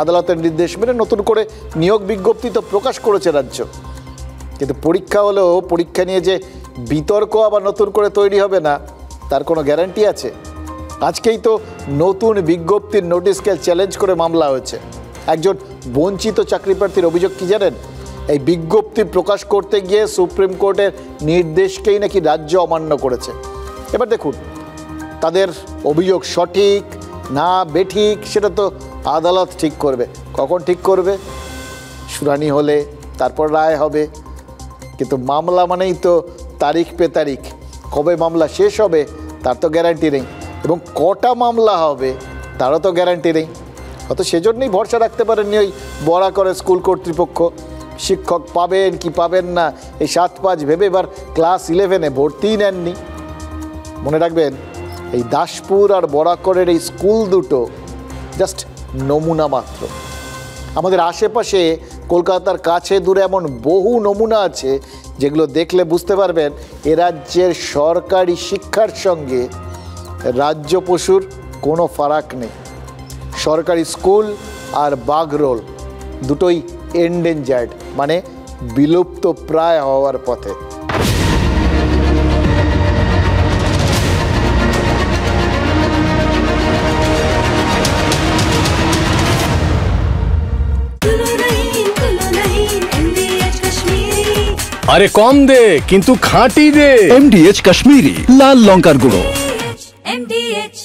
আদালতের নির্দেশ মেনে নতুন করে নিয়োগ বিজ্ঞপ্তি তো প্রকাশ করেছে রাজ্য, কিন্তু পরীক্ষা হলেও পরীক্ষা নিয়ে যে বিতর্ক আবার নতুন করে তৈরি হবে না তার কোনো গ্যারান্টি আছে? আজকেই তো নতুন বিজ্ঞপ্তির নোটিশকে চ্যালেঞ্জ করে মামলা হয়েছে। একজন বঞ্চিত চাকরি প্রার্থীর অভিযোগ কি জানেন? এই বিজ্ঞপ্তি প্রকাশ করতে গিয়ে সুপ্রিম কোর্টের নির্দেশকেই নাকি রাজ্য অমান্য করেছে। এবার দেখুন, তাদের অভিযোগ সঠিক না বেঠিক সেটা তো আদালত ঠিক করবে। কখন ঠিক করবে? শুনানি হলে, তারপর রায় হবে। কিন্তু মামলা মানেই তো তারিখ পে তারিখ, কবে মামলা শেষ হবে তার তো গ্যারান্টি নেই, এবং কটা মামলা হবে তারও তো গ্যারান্টি নেই। হয়তো সেজন্যই ভরসা রাখতে পারেননি ওই বরাকরের স্কুল কর্তৃপক্ষ। শিক্ষক পাবেন কি পাবেন না এই 7-5 ভেবে এবার ক্লাস 11-এ ভর্তিই নেননি। মনে রাখবেন, এই দাসপুর আর বরাকরের এই স্কুল দুটো জাস্ট নমুনা মাত্র। আমাদের আশেপাশে কলকাতার কাছে দূরে এমন বহু নমুনা আছে যেগুলো দেখলে বুঝতে পারবেন এ রাজ্যের সরকারি শিক্ষার সঙ্গে রাজ্য পশুর কোনো ফারাক নেই। সরকারি স্কুল আর বাগরোল দুটোই এন্ডেঞ্জার্ড, মানে বিলুপ্ত প্রায় হওয়ার পথে। আরে কম দে কিন্তু খাঁটি দে। MDH কাশ্মীরি লাল লঙ্কার গুঁড়ো। MDH